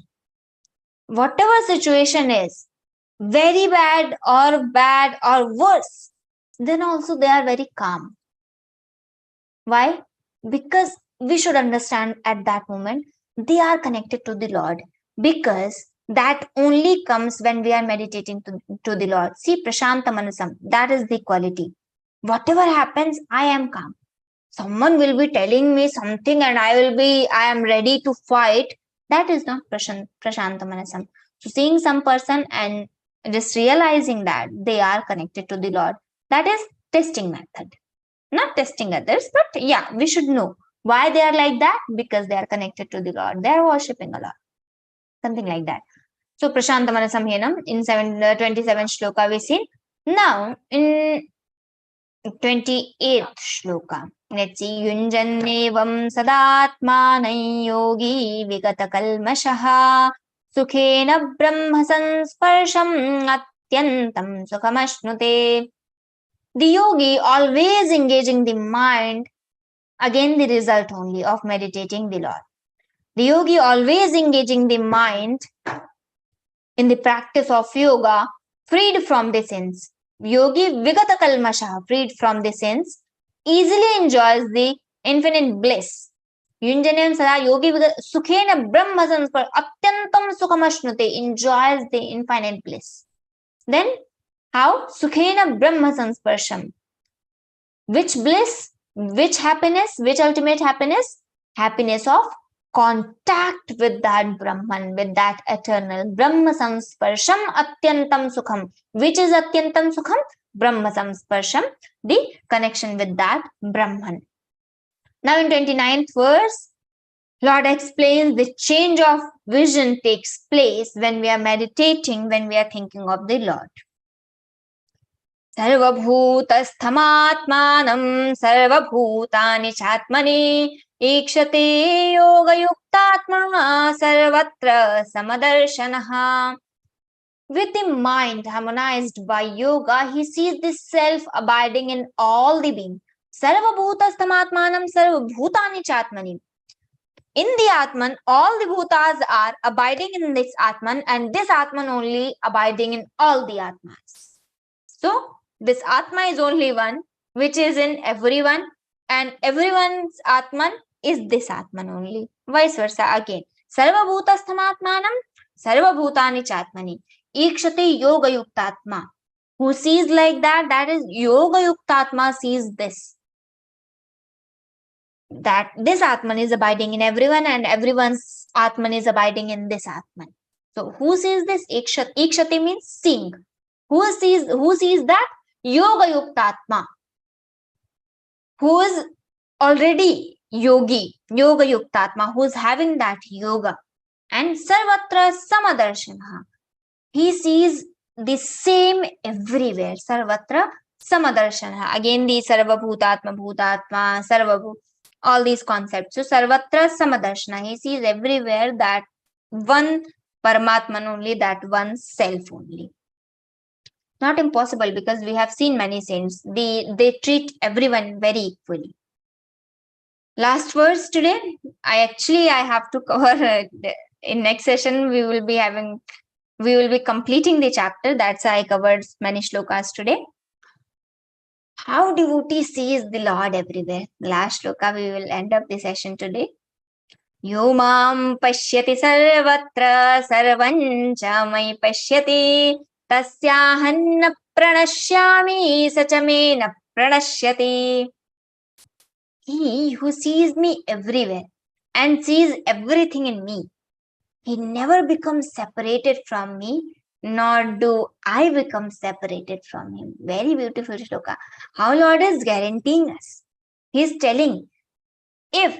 Whatever situation is, very bad or worse, then also they are very calm. Why? Because we should understand at that moment they are connected to the Lord, because that only comes when we are meditating to the Lord. See, prashanta manasam, that is the quality. Whatever happens, I am calm. Someone will be telling me something and I am ready to fight. That is not prashanta manasam. So seeing some person and just realizing that they are connected to the Lord, that is testing method. Not testing others, but yeah, we should know why they are like that, because they are connected to the Lord. They are worshipping a lot. Something like that. So prashanta manasam henam in 27 shloka we see. Now in 28th shloka, let's see. Yunjannevam sadatmanam yogi vigata kalmashaha sukhena brahma sansparsham atyantam sukhamashnute. The yogi always engaging the mind, again the result only of meditating the Lord. The yogi always engaging the mind in the practice of yoga, freed from the sins. Yogi vigata kalmasha, freed from the sins, easily enjoys the infinite bliss. Yunjanam sada yogi sukhena brahma sanspar atyantam sukhamashnute, enjoys the infinite bliss. Then how? Sukhena brahma sansparsham. Which bliss? Which happiness? Which ultimate happiness? Happiness of contact with that Brahman, with that eternal Brahma sansparsham atyantam sukham. Which is atyantam sukham? Brahma sansparsham, the connection with that Brahman. Now in 29th verse, Lord explains the change of vision takes place when we are meditating, when we are thinking of the Lord. Sarvabhutasthamatmanam sarvabhutani chatmani ikshate yoga yuktatma sarvatra samadarshanaha. With the mind harmonized by yoga, he sees the self abiding in all the being. Sarvabhutasthamatmanam sarvabhutani chatmani. In the Atman, all the bhutas are abiding in this Atman, and this Atman only abiding in all the Atmas. So, this Atma is only one, which is in everyone, and everyone's Atman is this Atman only. Vice versa again. Sarva bhutasthamatmanam, sarva bhutani chatmani. Ikshate yoga yuktatma. Who sees like that? That is yoga yuktatma sees this. That this Atman is abiding in everyone, and everyone's Atman is abiding in this Atman. So, who sees this? Ikshate means seeing. Who sees that? Yoga yuktatma, who is already yogi, yoga yuktatma, who is having that yoga. And sarvatra samadarshana, he sees the same everywhere. Sarvatra samadarshana, again the sarvabhutatma, bhutatma, sarvabhut, all these concepts. So sarvatra samadarshana, he sees everywhere that one Paramatman only, that one self only. Not impossible, because we have seen many saints. They treat everyone very equally. Last verse today. I have to cover in next session. We will be completing the chapter. That's why I covered many shlokas today. How devotee sees the Lord everywhere. Last shloka we will end up the session today. Yo mam pashyati sarvatra sarvam cha mai pashyati tasyahanna pranashyami sachamena pranashyati. He who sees me everywhere and sees everything in me, he never becomes separated from me, nor do I become separated from him. Very beautiful shloka. How Lord is guaranteeing us. He is telling, if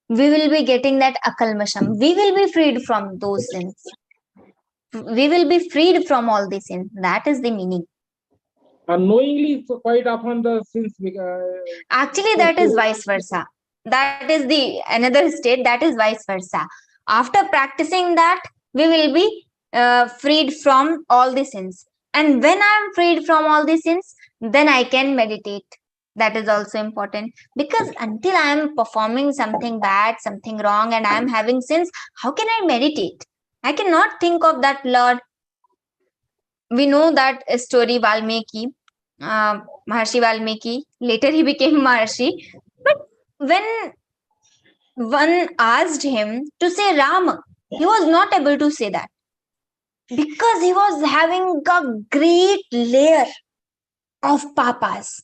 we will be getting that akalmasham. We will be freed from those sins. We will be freed from all these sins. That is the meaning. Unknowingly, so quite often the sins. Actually, that is vice versa. That is the another state. That is vice versa. After practicing that, we will be freed from all the sins. And when I am freed from all the sins, then I can meditate. That is also important, because until I am performing something bad, something wrong, and I am having sins, how can I meditate? I cannot think of that Lord. We know that story, Valmiki, Maharshi Valmiki. Later he became Maharshi. But when one asked him to say Rama, he was not able to say that, because he was having a great layer of papas.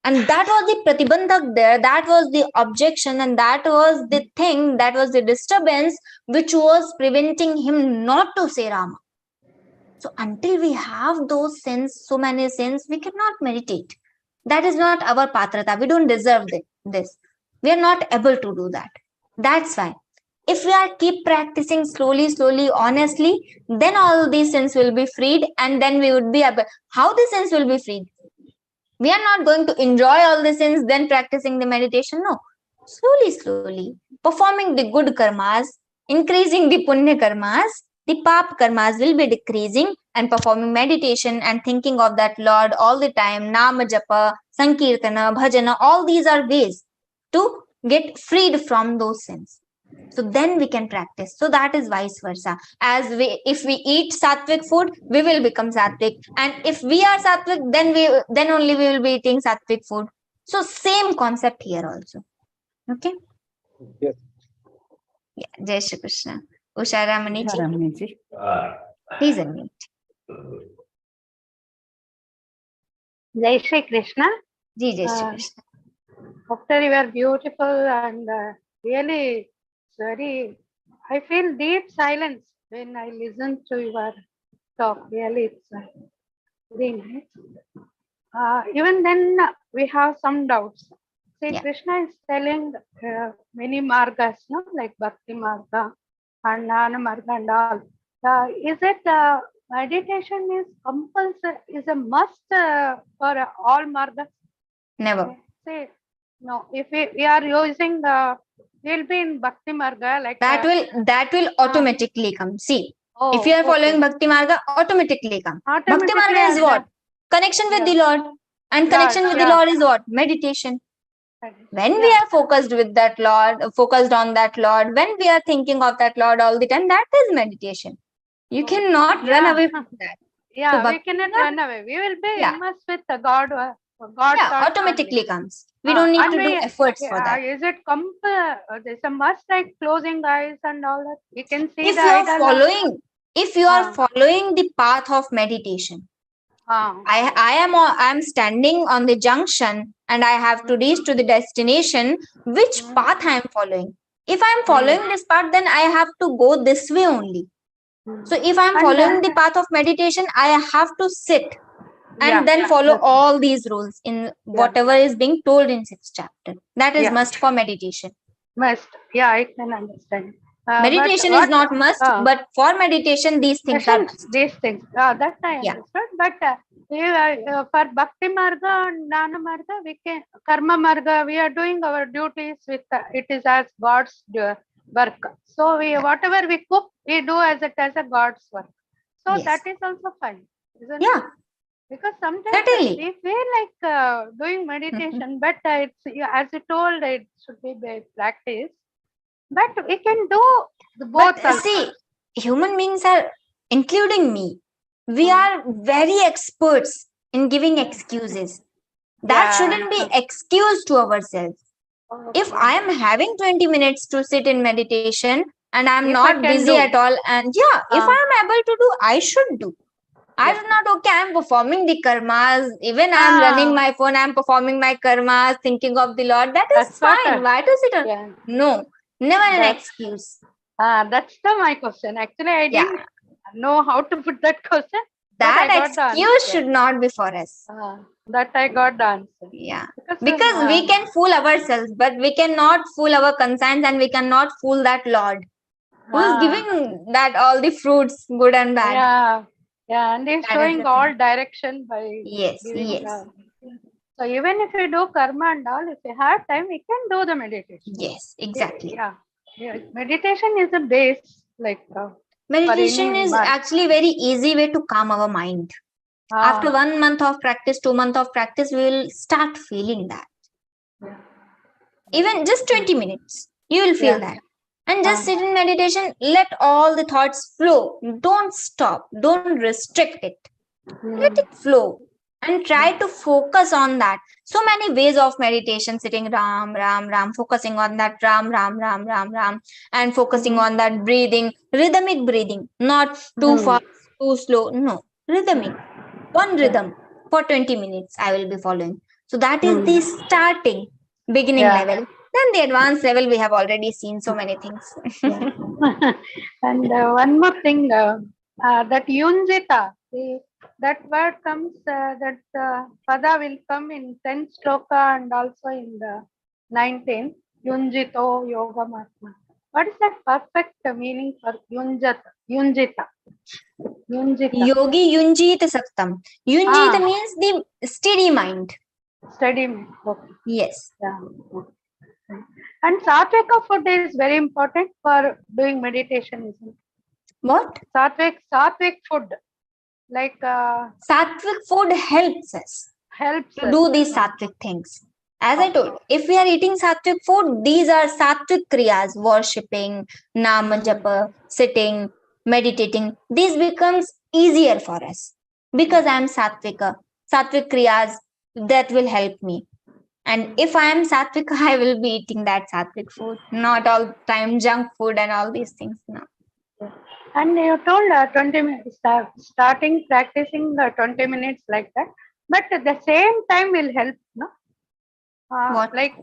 And that was the pratibandhak there, that was the objection, and that was the thing, that was the disturbance which was preventing him not to say Rama. So until we have those sins, so many sins, we cannot meditate. That is not our patrata. We don't deserve this. We are not able to do that. That's why if we are keep practicing slowly, honestly, then all these sins will be freed, and then we would be able. How the sins will be freed? We are not going to enjoy all the sins, then practicing the meditation. No. Slowly, performing the good karmas, increasing the punya karmas, the pap karmas will be decreasing, and performing meditation and thinking of that Lord all the time, nama japa, sankirtana, bhajana, all these are ways to get freed from those sins. So then we can practice. So that is vice versa. If we eat sattvic food, we will become sattvic, and if we are sattvic, then only we will be eating sattvic food. So same concept here also. Okay. Yes. Yeah. Jai Shri Krishna. Usha Ramani ji, Ramani-ji. please unmute. Jai Shri Krishna. Ji, Jai Shri Krishna. Doctor, you are beautiful and really very. I feel deep silence when I listen to your talk. Really, it's very nice. Even then, we have some doubts. See, Yeah. Krishna is telling many margas, no, like Bhakti Marga and Jnana Marga and all. Is it meditation is compulsory? Is a must for all margas? Never. Say no. If we are using we'll be in Bhakti Marga like That will automatically come. See, oh, if you are following okay. Bhakti Marga, automatically come. Bhakti Automatically Marga is as what? Connection with the Lord. And Yeah, connection with the yeah. Lord is what? Meditation. When we Yeah. are focused with that Lord, focused on that Lord, when we are thinking of that Lord all the time, that is meditation. You cannot run away from that. Yeah, So we Bhakti cannot Marga- run away. We will be Yeah. immersed with the God. God Yeah, thoughts automatically only. comes. We don't need And to do efforts for that. Is it there's a must like closing eyes and all that? You can see If the you are idol. following, if you are following the path of meditation, I am standing on the junction and I have to reach to the destination. Which path I am following? If I am following this path, then I have to go this way only. So if I am following the path of meditation, I have to sit and then follow all these rules in whatever is being told in 6th chapter. That is must for meditation. Must. Yeah, I can understand. Meditation is not must, but for meditation, these things are must. These things. That I Yeah. understood. But for Bhakti Marga and Jnana Marga, we can Karma Marga. We are doing our duties with it is as God's work. So whatever we cook, we do as a God's work. So Yes. that is also fine, isn't Yeah. it? Because sometimes Certainly. we feel like doing meditation, but it's as you told, it should be by practice. But we can do both. But see, human beings are, including me, we are very experts in giving excuses. That shouldn't be excuse to ourselves. If I am having 20 minutes to sit in meditation and I am If I not can busy do. at all, and if I am able to do, I should do. I am not okay. I am performing the karmas. Even I am running my phone. I am performing my karmas, thinking of the Lord. That is That's fine. Why to sit on? No, never an excuse. That's my question. Actually, I didn't know how to put that question. I That got the excuse answer. should not be for us. That I got the answer. Yeah. Because Because we can fool ourselves, but we cannot fool our conscience, and we cannot fool that Lord who is giving that all the fruits, good and bad. Yeah, yeah, and he's That is showing the all thing. direction by Yes, giving yes, so even if we do karma and all, if we have time, we can do the meditation. yes, exactly. Yeah, yeah. Meditation is a base, like Meditation any is month. actually a very easy way to calm our mind. After 1 month of practice, 2 months of practice, we will start feeling that. Even just 20 minutes, you will feel that. And just sit in meditation, let all the thoughts flow. Don't stop, don't restrict it. Let it flow and try to focus on that. So many ways of meditation, sitting Ram, Ram, Ram, focusing on that Ram, Ram, Ram, Ram, Ram, and focusing on that breathing, rhythmic breathing, not too fast, too slow. No, rhythmic. One rhythm for 20 minutes I will be following. So that is the starting, beginning level. Then the advanced level, we have already seen so many things. And one more thing, that Yunjita, that word comes, that pada will come in 10th sloka and also in the 19th, Yunjito Yoga Matma. What is that perfect meaning for Yunjita? Yunjita. Yogi Yunjita Saktam. Yunjita means the steady mind. Steady mind. Okay. Yes. Yeah. And Satvika food is very important for doing meditation, isn't it? What? Sattvic food. Like sattvic food helps us to do these sattvic things. As I told, if we are eating sattvic food, these are sattvic kriyas, worshipping, nama japa, sitting, meditating. These becomes easier for us because I am sattvika. Sattvic kriyas that will help me. And if I am sattvic, I will be eating that sattvic food, not all time junk food and all these things. No. And you told 20 minutes, starting practicing 20 minutes like that, but at the same time will help, no? What? Like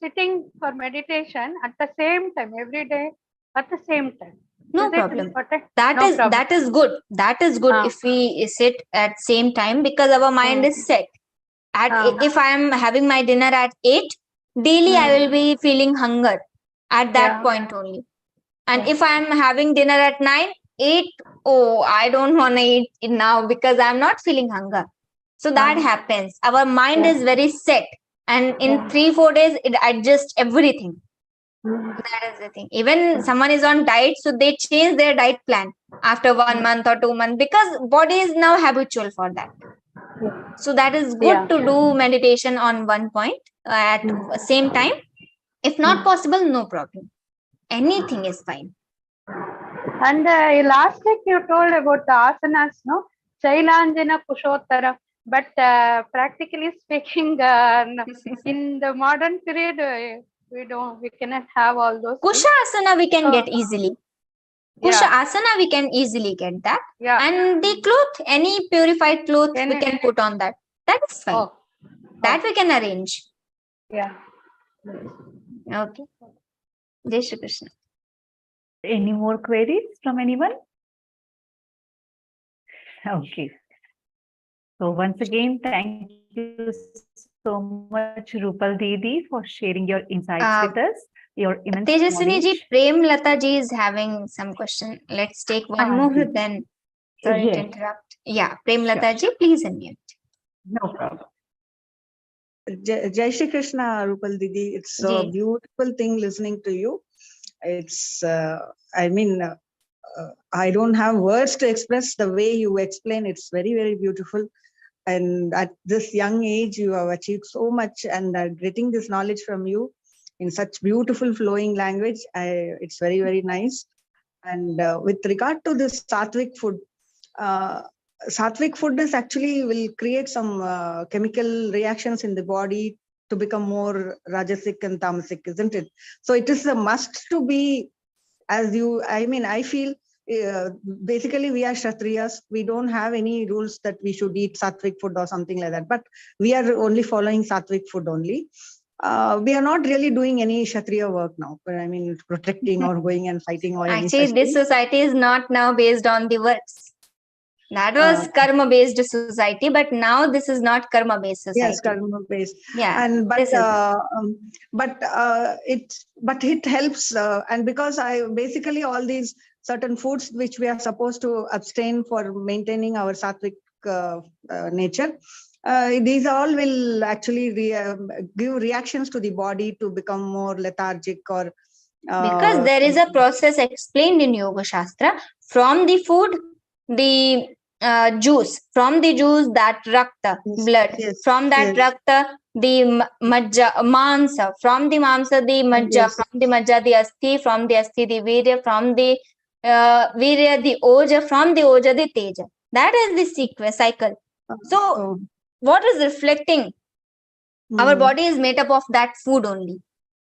sitting for meditation at the same time, every day at the same time. No problem. That is good. That is good if we sit at same time because our mind is set. If I am having my dinner at 8, daily I will be feeling hunger at that point only. And if I am having dinner at 9, 8, oh, I don't want to eat it now because I am not feeling hunger. So that happens. Our mind is very set. And in 3-4 days, it adjusts everything. That is the thing. Even someone is on diet, so they change their diet plan after 1 month or 2 months because body is now habitual for that. So that is good to do meditation on one point at the same time. If not possible, no problem. Anything is fine. And last week you told about the asanas, no? Chailanjana Kushottara. But practically speaking, in the modern period, we cannot have all those. Kusha asana we can get easily. Kusha asana we can easily get that. And the cloth, any purified cloth we can put on that. That is fine. That we can arrange. Yeah. Okay. Jai Shri Krishna. Any more queries from anyone? Okay. So once again, thank you so much, Rupal Didi, for sharing your insights with us. Your immense Tejaswini ji, knowledge. Prem Lata ji is having some question. Let's take one more, then sorry to interrupt. Yeah, Prem Lata ji, please unmute. No problem. Jai Shri Krishna, Rupal Didi. It's a beautiful thing listening to you. It's, I mean, I don't have words to express the way you explain. It's very, very beautiful. And at this young age, you have achieved so much, and getting this knowledge from you in such beautiful flowing language, it's very, very nice. And with regard to this sattvic food is actually will create some chemical reactions in the body to become more rajasic and tamasic, isn't it? So it is a must to be, as you, I mean, I feel basically we are Kshatriyas. We don't have any rules that we should eat sattvic food or something like that, but we are only following sattvic food only. We are not really doing any Kshatriya work now. But I mean, protecting or going and fighting or actually, this society is not now based on the works. That was karma-based society, but now this is not karma-based society. Yes, karma based. Yeah, And this is but it helps, and because I basically all these certain foods which we are supposed to abstain for maintaining our sattvic nature, these all will actually give reactions to the body to become more lethargic or because there is a process explained in Yoga Shastra. From the food, the juice, from the juice, that rakta, blood, yes, from that yes. rakta, the majja, mansa, from the mamsa, the majja, Yes. from the majja, the asti, from the asti, the virya, from the virya, the oja, from the oja, the teja. That is the sequence, cycle. So, what is reflecting? Our body is made up of that food only.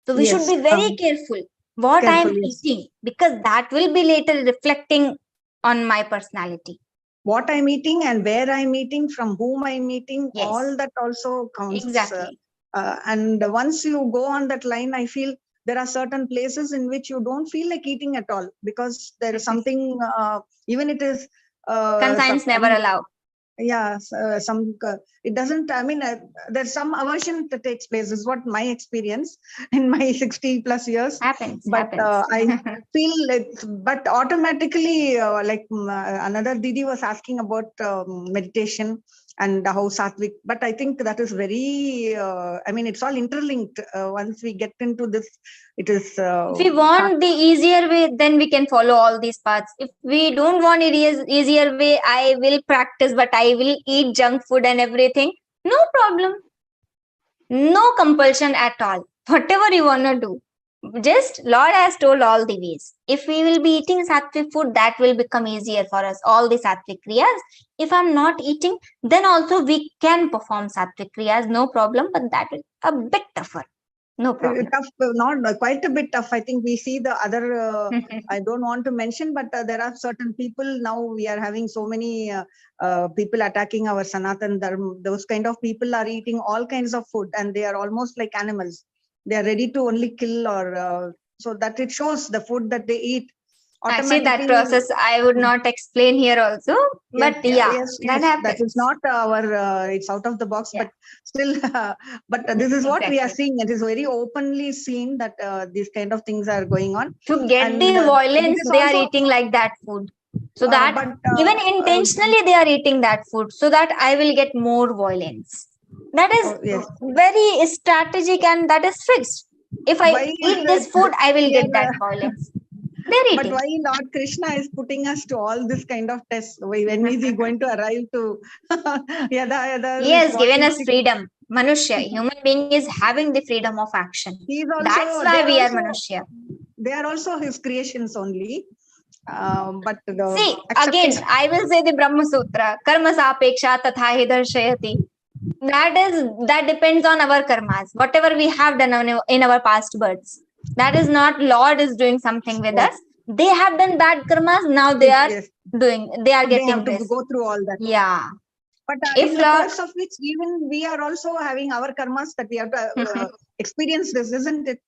So, we should be very careful what I am eating, because that will be later reflecting on my personality. What I'm eating and where I'm eating, from whom I'm eating, Yes. all that also counts. Exactly. And once you go on that line, I feel there are certain places in which you don't feel like eating at all, because there is something, even it is. Conscience never allow. Yeah, it doesn't, I mean, there's some aversion that takes place, is what my experience in my 60 plus years. Happens. I feel it, but automatically, another Didi was asking about meditation and how sattvic, but I think that is very, I mean, it's all interlinked. Once we get into this, it is. If we want the easier way, then we can follow all these paths. If we don't want it easier way, I will practice, but I will eat junk food and everything. No problem. No compulsion at all. Whatever you want to do. Just Lord has told all the ways. If we will be eating sattvic food, that will become easier for us. All the sattvic kriyas. If I'm not eating, then also we can perform sattvic kriyas. No problem. But that is a bit tougher. No problem. Tough, not quite a bit tough. I think we see the other, I don't want to mention, but there are certain people now, we are having so many people attacking our Sanatan Dharma. Those kind of people are eating all kinds of food and they are almost like animals. They are ready to only kill, or so that it shows the food that they eat. Actually, that process I would not explain here also, but yes, that happens. That is not our, it's out of the box, but still, but this is what we are seeing. It is very openly seen that these kind of things are going on. To get the violence, they are eating like that food. So that even intentionally they are eating that food, so that I will get more violence. That is very strategic and that is fixed. If I eat this food, I will get that violence. But why Lord Krishna is putting us to all this kind of tests? When is he going to arrive to Yada? He has given us freedom. Manushya, human being is having the freedom of action. That's why we are Manushya. They are also his creations only. But see, again, I will say the Brahma Sutra, karma sapeksha tatha hi darshayati. That depends on our karmas, whatever we have done in our past births. That is not Lord is doing something with us. They have done bad karmas. Now they are getting to go through all that. Yeah. But in the course of which even we are also having our karmas that we have to experience this, isn't it?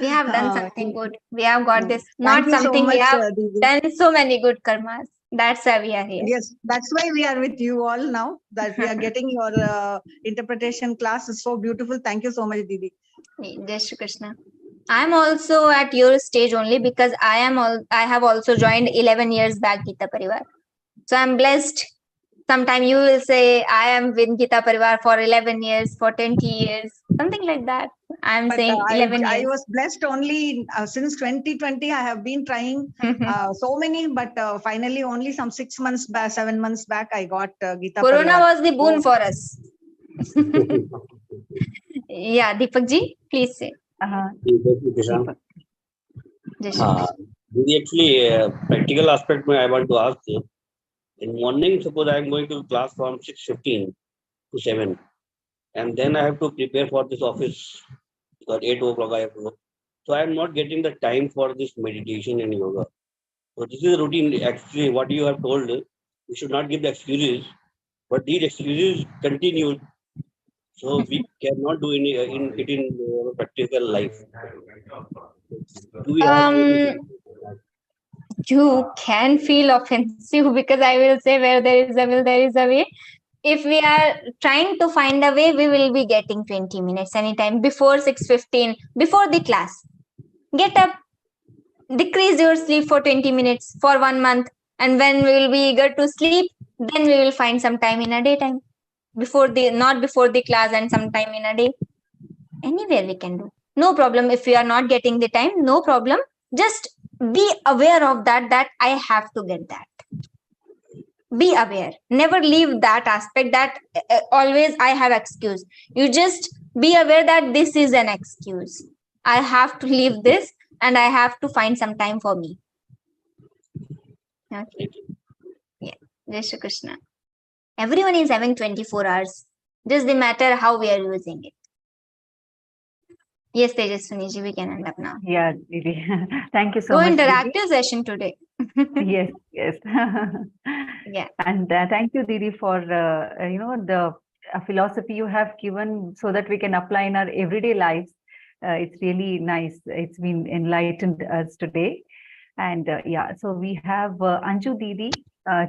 We have done something good. We have got this. Not something so much, we have done so many good karmas. That's why we are here. Yes, that's why we are with you all now. That we are getting your interpretation class is so beautiful. Thank you so much, Didi. Jai Shri Krishna. I'm also at your stage only because I have also joined 11 years back Geeta Parivar. So I'm blessed. Sometime you will say I am with Geeta Parivar for 11 years, for 20 years, something like that. I'm saying 11 years. I was blessed only since 2020. I have been trying so many, but finally only some 6 months back, 7 months back, I got Geeta Corona Parivar. was the boon for us. Yeah, Deepak ji, please say. Actually, practical aspect I want to ask you. In morning, suppose I am going to class from 6:15 to 7, and then I have to prepare for this office because 8 o'clock I have to go. So I am not getting the time for this meditation and yoga. So this is a routine. Actually, what you have told, we should not give the excuses, but these excuses continue. So we cannot do in practical life. you can feel offensive because I will say where there is a will, there is a way. If we are trying to find a way, we will be getting 20 minutes anytime before 6:15, before the class. Get up, decrease your sleep for 20 minutes for 1 month. And when we will be eager to sleep, then we will find some time in a daytime. Not before the class and some time in a day. Anywhere we can do. No problem if we are not getting the time, no problem. Just be aware of that I have to get that. Be aware. Never leave that aspect that always I have excuse. You just be aware that this is an excuse. I have to leave this and I have to find some time for me. Okay. Yeah. Jai Shri Krishna. Everyone is having 24 hours. Just the matter how we are using it. Yes, Tejaswini ji, we can end up now. Yeah, Didi. Thank you so Go much. interactive Didi. session today. Yes, yes. Yeah. And thank you, Didi, for the philosophy you have given so that we can apply in our everyday lives. It's really nice. It's been enlightened us today. And so we have Anju Didi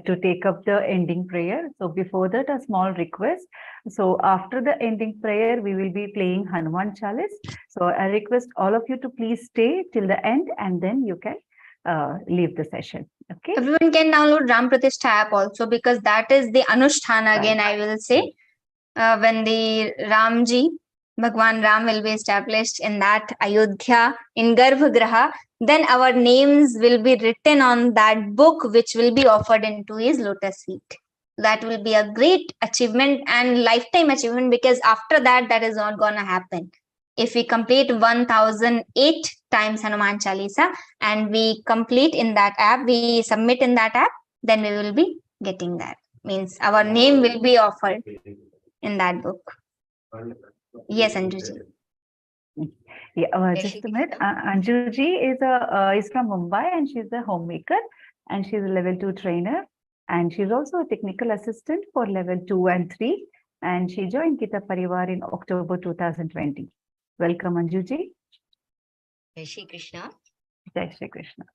to take up the ending prayer. So before that, a small request. So after the ending prayer, we will be playing Hanuman Chalis. So I request all of you to please stay till the end and then you can leave the session. Okay. Everyone can download Ram Pratishtha app also because that is the Anushthan again, I will say. When the Ramji, Bhagwan Ram will be established in that Ayodhya, in Garbhagriha, then our names will be written on that book which will be offered into his lotus feet. That will be a great achievement and lifetime achievement because after that, that is not going to happen. If we complete 1008 times Hanuman Chalisa and we complete in that app, we submit in that app, then we will be getting that. Means our name will be offered in that book. Yes, Anjuji. Yeah, just a minute. Anjuji is from Mumbai and she's a homemaker and she's a level 2 trainer and she's also a technical assistant for level 2 and 3 and she joined Geeta Parivar in October 2020. Welcome, Anjuji. Jai Shri Krishna. Jai Shri Krishna.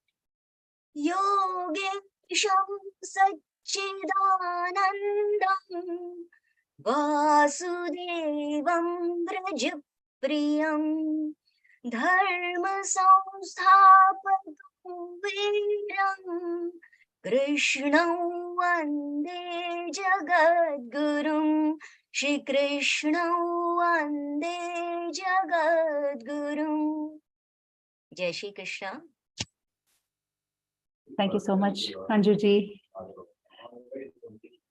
Yogesham Satchidanandam Vasudevam Brajapriyam Dharma Samsthapatam Veeram Krishnam Vande Jagadgurum Shri Krishna Vande Jagadguru. Jai Shri Krishna. Thank you so much, Anjuji.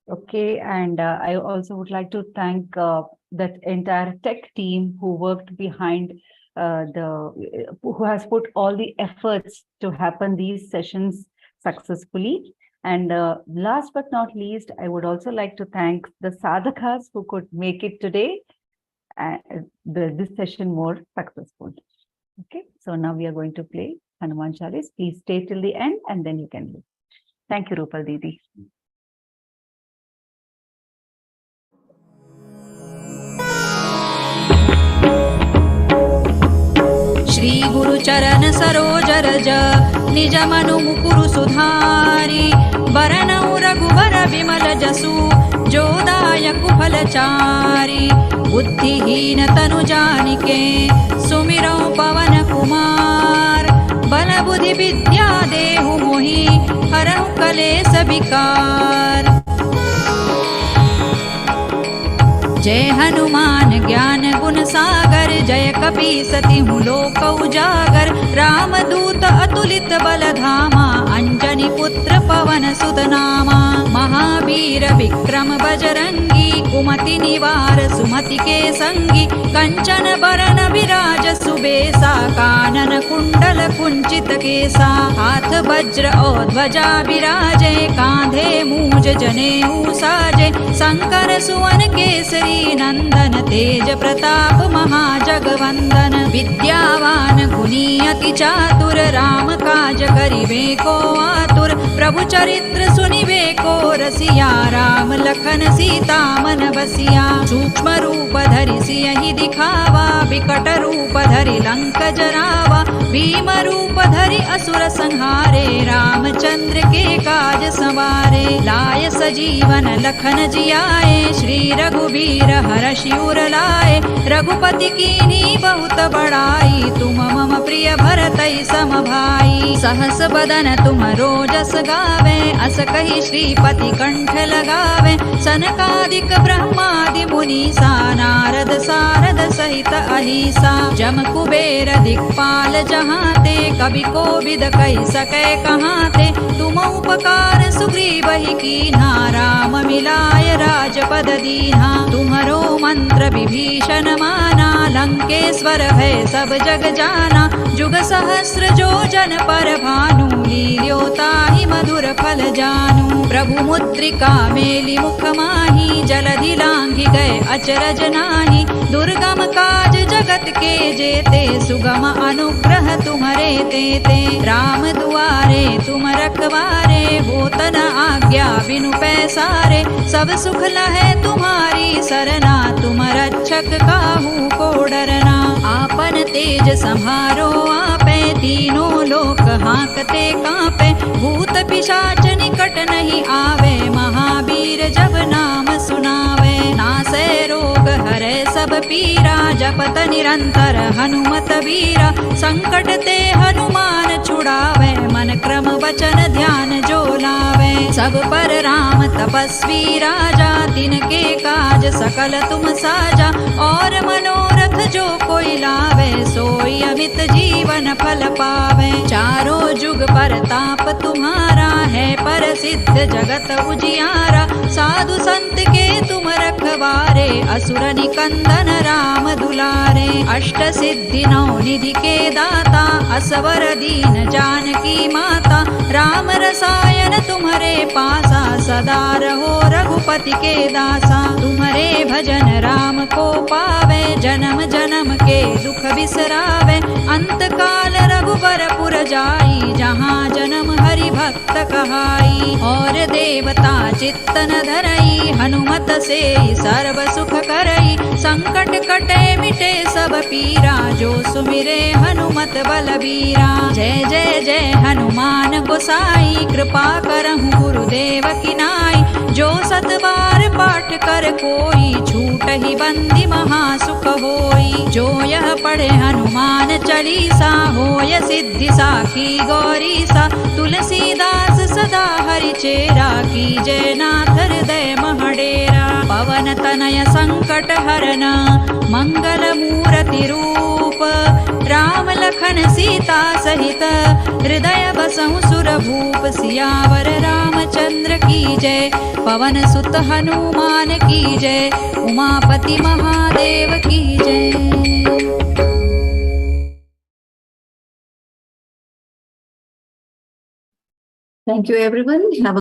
Okay, and I also would like to thank that entire tech team who worked behind who has put all the efforts to happen these sessions successfully. And last but not least, I would also like to thank the sadhakas who could make it today, this session more successful. Okay, so now we are going to play Hanuman Chalis. Please stay till the end and then you can leave. Thank you, Rupal Didi. Shri गुरु चरण सरोज रज निज मनु मुकुरु सुधारी बरनउ रघुबर विमल जसु जोदायक फलचारी बुद्धिहीन तनु जानिके सुमिरौ पवन कुमार बल बुद्धि विद्या देहु मोहि हरहु कलेस विकार। जय हनुमान ज्ञान गुण सागर जय कपीसति लोक उजागर रामदूत अतुलित बल धामा अंजनी पुत्र पवन सुत नामा महावीर विक्रम बजरंगी कुमति निवार सुमति के संगी कंचन बरन विराज सुबेसा कानन कुंडल कुंचित केसा हाथ वज्र और ध्वजा विराजे कांधे मूज जनेऊ साजे शंकर सुवन केसरी नंदन तेज प्रताप महाजगवंदन विद्यावान गुणी अति चातुर राम काज करिबे को आतुर आतुर, प्रभु चरित्र सुनिबे को रसिया, राम लखन सीता मन बसिया। सूक्ष्म रूप धरि सियहि दिखावा, विकट रूप धरि लंक जरावा, भीम रूप धरि असुर संहारे, रामचंद्र के काज संवारे। लाय सजीवन लखन जियाए, श्री रघुबीर हरषि उर लाए। रघुपति कीन्ही बहुत बड़ाई, तुम मम प्रिय भरतहि सम भाई। सहस बदन तुम रोजस गावे, अस कहि श्रीपति कंठ लगावे। सनकादिक ब्रह्मादि मुनीसा, नारद सारद सहित अहिसा। जम कुबेर दिक्पाल जहाते, कवि कोविद कहि सकै कहाते। तुम उपकार सुग्रीवहि कीन्हा, राम मिलाय राजपद दीन्हा। तुम्हरो मंत्र विभीषण माना, लंकेश्वर भय सब जग जाना। जुग सहस्र जो जन पर भानु, लील्यो ताहि मधुर फल जानू। प्रभु मुद्रिका मेलि मुख माहि, जलधि लांघि गए अचरज नाही। दुर्गम काज जगत के जेते, सुगम अनुग्रह तुम्हरे तेते। राम दुआरे तुम रखवारे, होत न आज्ञा बिनु पैसारे। सब सुख लहै तुम्हारी सरना, तुम रक्षक काहू को डरना। आपन तेज सम्हारो आपे, तीनों लोक हांकते कांपे। भूत पिशाच निकट नहीं आवे, महावीर जब नाम सुनावे। नासै रोग हरै सब पीरा, जपत निरंतर हनुमत वीरा। संकट ते हनुमान छुड़ावे, मन क्रम वचन ध्यान जो लावे। सब पर राम तपस्वी राजा, तिनके काज सकल तुम साजा। और मनोरथ जो कोई लावे, सोई अमित जीवन फल पावे। चारों जुग परताप तुम्हारा, है प्रसिद्ध जगत उजियारा। साधु संत के तुम रखवारे, असुर निकंदन राम दुलारे। अष्ट सिद्धि नौ निधि के दाता, असवर दीन जानकी माता। राम रसायन तुम्हारे पासा, सदा रहो रघुपति के दासा। तुम्हारे भजन राम को पावे, जन्म जन्म के दुख बिसरावे। अंत काल रघुबर पुर जाई, जहाँ जन्म हरि भक्त कहाई। और देवता चित्तन धरई, हनुमत से सर्व सुख करई। संकट कटे मिटे सब पीरा, जो सुमिरे हनुमत बलबीरा। जय जय जय हनुमान गोसाई, कृपा करहु गुरुदेव की नाई। जो सत बार पाठ कर कोई, छूट ही बंदी महासुख होई। जो यह पढ़े हनुमान चालीसा, होय सिद्धि साखी गौरीसा। तुलसीदास सदा हरि चेरा, कीजय नाथ हृदय महडेरा। पवन तनय संकट हरन, मंगल मूर्ति रूप। राम लखन सीता सहित, हृदय बसहु सुर भूप। सियावर रामचंद्र की जय, पवन सुत हनुमान की जय। उमापति महादेव की जय। Thank you, everyone. Have a